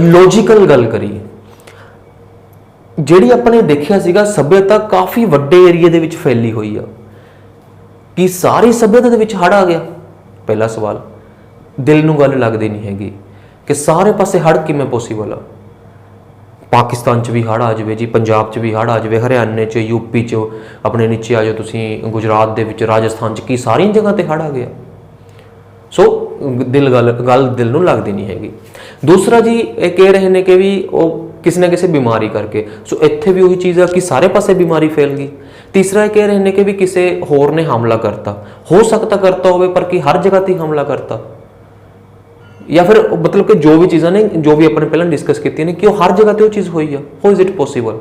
ਲੌਜੀਕਲ ਗੱਲ ਕਰੀਏ, ਜਿਹੜੀ ਆਪਾਂ ਨੇ ਦੇਖਿਆ ਸੀਗਾ ਸੱਭਿਅਤਾ ਕਾਫੀ ਵੱਡੇ ਏਰੀਏ ਦੇ ਵਿੱਚ ਫੈਲੀ ਹੋਈ ਆ। ਕੀ ਸਾਰੀ ਸੱਭਿਅਤਾ ਦੇ ਵਿੱਚ ਹੜ੍ਹ ਆ ਗਿਆ? ਪਹਿਲਾ ਸਵਾਲ। ਦਿਲ ਨੂੰ ਗੱਲ ਲੱਗਦੀ ਨਹੀਂ ਹੈਗੀ ਕਿ ਸਾਰੇ ਪਾਸੇ ਹੜ੍ਹ ਕਿਵੇਂ ਪੋਸੀਬਲ ਆ। ਪਾਕਿਸਤਾਨ 'ਚ ਵੀ ਹੜ੍ਹ ਆ ਜਾਵੇ ਜੀ, ਪੰਜਾਬ 'ਚ ਵੀ ਹੜ੍ਹ ਆ ਜਾਵੇ, ਹਰਿਆਣੇ 'ਚ, ਯੂਪੀ 'ਚ, ਆਪਣੇ ਨੀਚੇ ਆ ਜਾਓ ਤੁਸੀਂ ਗੁਜਰਾਤ ਦੇ ਵਿੱਚ, ਰਾਜਸਥਾਨ 'ਚ, ਕੀ ਸਾਰੀਆਂ ਜਗ੍ਹਾ ਤੇ ਹੜ੍ਹ ਆ ਗਿਆ। ਸੋ ਗੱਲ ਦਿਲ ਨੂੰ ਲੱਗਦੀ ਨਹੀਂ ਹੈਗੀ। ਦੂਸਰਾ ਜੀ, ਇਹ ਕਹਿ ਰਹੇ ਨੇ ਕਿ ਵੀ ਉਹ ਕਿਸੇ ਨਾ ਕਿਸੇ ਬਿਮਾਰੀ ਕਰਕੇ, ਸੋ ਇੱਥੇ ਵੀ ਉਹੀ ਚੀਜ਼ ਆ ਕਿ ਸਾਰੇ ਪਾਸੇ ਬਿਮਾਰੀ ਫੈਲ ਗਈ। ਤੀਸਰਾ ਇਹ ਕਹਿ ਰਹੇ ਨੇ ਕਿ ਵੀ ਕਿਸੇ ਹੋਰ ਨੇ ਹਮਲਾ ਕਰਤਾ, ਹੋ ਸਕਦਾ ਕਰਤਾ ਹੋਵੇ ਪਰ ਕੀ ਹਰ ਜਗ੍ਹਾ ਤੇ ਹਮਲਾ ਕਰਤਾ, ਜਾਂ ਫਿਰ ਮਤਲਬ ਕਿ ਜੋ ਵੀ ਚੀਜ਼ਾਂ ਨੇ ਜੋ ਵੀ ਆਪਾਂ ਨੇ ਪਹਿਲਾਂ ਡਿਸਕਸ ਕੀਤੀਆਂ ਨੇ ਕਿ ਉਹ ਹਰ ਜਗ੍ਹਾ ਤੇ ਉਹ ਚੀਜ਼ ਹੋਈ ਆ, ਹਾਊ ਇਜ਼ ਇਟ ਪੋਸੀਬਲ।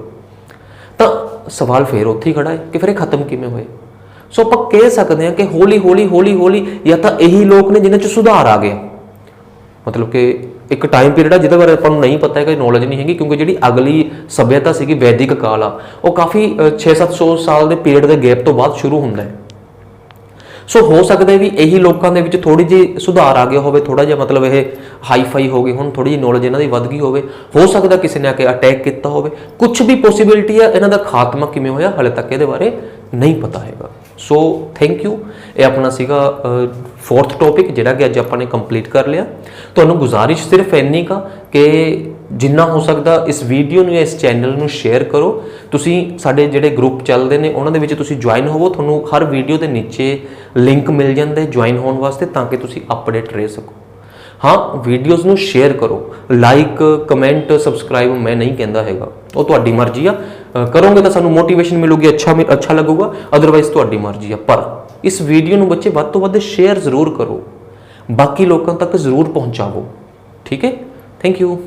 ਤਾਂ ਸਵਾਲ ਫੇਰ ਉੱਥੇ ਹੀ ਖੜਾ ਹੈ ਕਿ ਫਿਰ ਇਹ ਖਤਮ ਕਿਵੇਂ ਹੋਏ। ਸੋ ਆਪਾਂ ਕਹਿ ਸਕਦੇ ਹਾਂ ਕਿ ਹੌਲੀ ਹੌਲੀ ਜਾਂ ਤਾਂ ਇਹੀ ਲੋਕ ਨੇ ਜਿਨ੍ਹਾਂ 'ਚ ਸੁਧਾਰ ਆ ਗਿਆ, ਮਤਲਬ ਕਿ ਇੱਕ ਟਾਈਮ ਪੀਰੀਅਡ ਆ ਜਿਹਦੇ ਬਾਰੇ ਆਪਾਂ ਨੂੰ ਨਹੀਂ ਪਤਾ ਹੈਗਾ, ਨੌਲੇਜ ਨਹੀਂ ਹੈਗੀ, ਕਿਉਂਕਿ ਜਿਹੜੀ ਅਗਲੀ ਸੱਭਿਅਤਾ ਸੀਗੀ ਵੈਦਿਕ ਕਾਲ ਆ, ਉਹ ਕਾਫੀ 600-700 ਸਾਲ ਦੇ ਪੀਰੀਅਡ ਦੇ ਗੈਪ ਤੋਂ ਬਾਅਦ ਸ਼ੁਰੂ ਹੁੰਦਾ ਹੈ। ਸੋ ਹੋ ਸਕਦਾ ਵੀ ਇਹੀ ਲੋਕਾਂ ਦੇ ਵਿੱਚ ਥੋੜੀ ਜਿਹੀ ਸੁਧਾਰ ਆ ਗਿਆ ਹੋਵੇ, ਥੋੜਾ ਜਿਹਾ ਮਤਲਬ ਇਹ ਹਾਈਫਾਈ ਹੋ ਗਏ ਹੁਣ, ਥੋੜੀ ਜਿਹੀ ਨੌਲੇਜ ਇਹਨਾਂ ਦੀ ਵੱਧ ਗਈ ਹੋਵੇ। ਹੋ ਸਕਦਾ ਕਿਸੇ ਨੇ ਆ ਕੇ ਅਟੈਕ ਕੀਤਾ ਹੋਵੇ, ਕੁਝ ਵੀ ਪੋਸੀਬਿਲਿਟੀ ਆ। ਇਹਨਾਂ ਦਾ ਖਾਤਮਾ ਕਿਵੇਂ ਹੋਇਆ ਹਾਲੇ ਤੱਕ ਇਹਦੇ ਬਾਰੇ ਨਹੀਂ ਪਤਾ ਹੈਗਾ। So thank you. ਇਹ ਆਪਣਾ ਸੀਗਾ 4th ਟੌਪਿਕ ਜਿਹੜਾ ਕਿ ਅੱਜ ਆਪਾਂ ਨੇ ਕੰਪਲੀਟ ਕਰ ਲਿਆ। ਤੁਹਾਨੂੰ ਗੁਜ਼ਾਰਿਸ਼ ਸਿਰਫ ਇੰਨੀ ਕਾ ਕਿ ਜਿੰਨਾ ਹੋ ਸਕਦਾ ਇਸ ਵੀਡੀਓ ਨੂੰ, ਇਸ ਚੈਨਲ ਨੂੰ ਸ਼ੇਅਰ ਕਰੋ। ਤੁਸੀਂ ਸਾਡੇ ਜਿਹੜੇ ਗਰੁੱਪ ਚੱਲਦੇ ਨੇ ਉਹਨਾਂ ਦੇ ਵਿੱਚ ਤੁਸੀਂ ਜੁਆਇਨ ਹੋਵੋ, ਤੁਹਾਨੂੰ ਹਰ ਵੀਡੀਓ ਦੇ ਨੀਚੇ ਲਿੰਕ ਮਿਲ ਜਾਂਦਾ ਹੈ ਜੁਆਇਨ ਹੋਣ ਵਾਸਤੇ, ਤਾਂ ਕਿ ਤੁਸੀਂ ਅਪਡੇਟ ਰਹਿ ਸਕੋ। ਹਾਂ, ਵੀਡੀਓਜ਼ ਨੂੰ ਸ਼ੇਅਰ ਕਰੋ, ਲਾਈਕ, ਕਮੈਂਟ, ਸਬਸਕ੍ਰਾਈਬ ਮੈਂ ਨਹੀਂ ਕਹਿੰਦਾ ਹੈਗਾ, ਉਹ ਤੁਹਾਡੀ ਮਰਜ਼ੀ ਆ। ਕਰੋਗੇ ਤਾਂ ਸਾਨੂੰ ਮੋਟੀਵੇਸ਼ਨ ਮਿਲੂਗੀ, ਅੱਛਾ ਲੱਗੂਗਾ, ਅਦਰਵਾਈਜ਼ ਤੁਹਾਡੀ ਮਰਜ਼ੀ ਆ। ਪਰ ਇਸ ਵੀਡੀਓ ਨੂੰ ਬੱਚੇ ਵੱਧ ਤੋਂ ਵੱਧ ਸ਼ੇਅਰ ਜ਼ਰੂਰ ਕਰੋ, ਬਾਕੀ ਲੋਕਾਂ ਤੱਕ ਜ਼ਰੂਰ ਪਹੁੰਚਾਵੋ। ਠੀਕ ਹੈ, ਥੈਂਕ ਯੂ।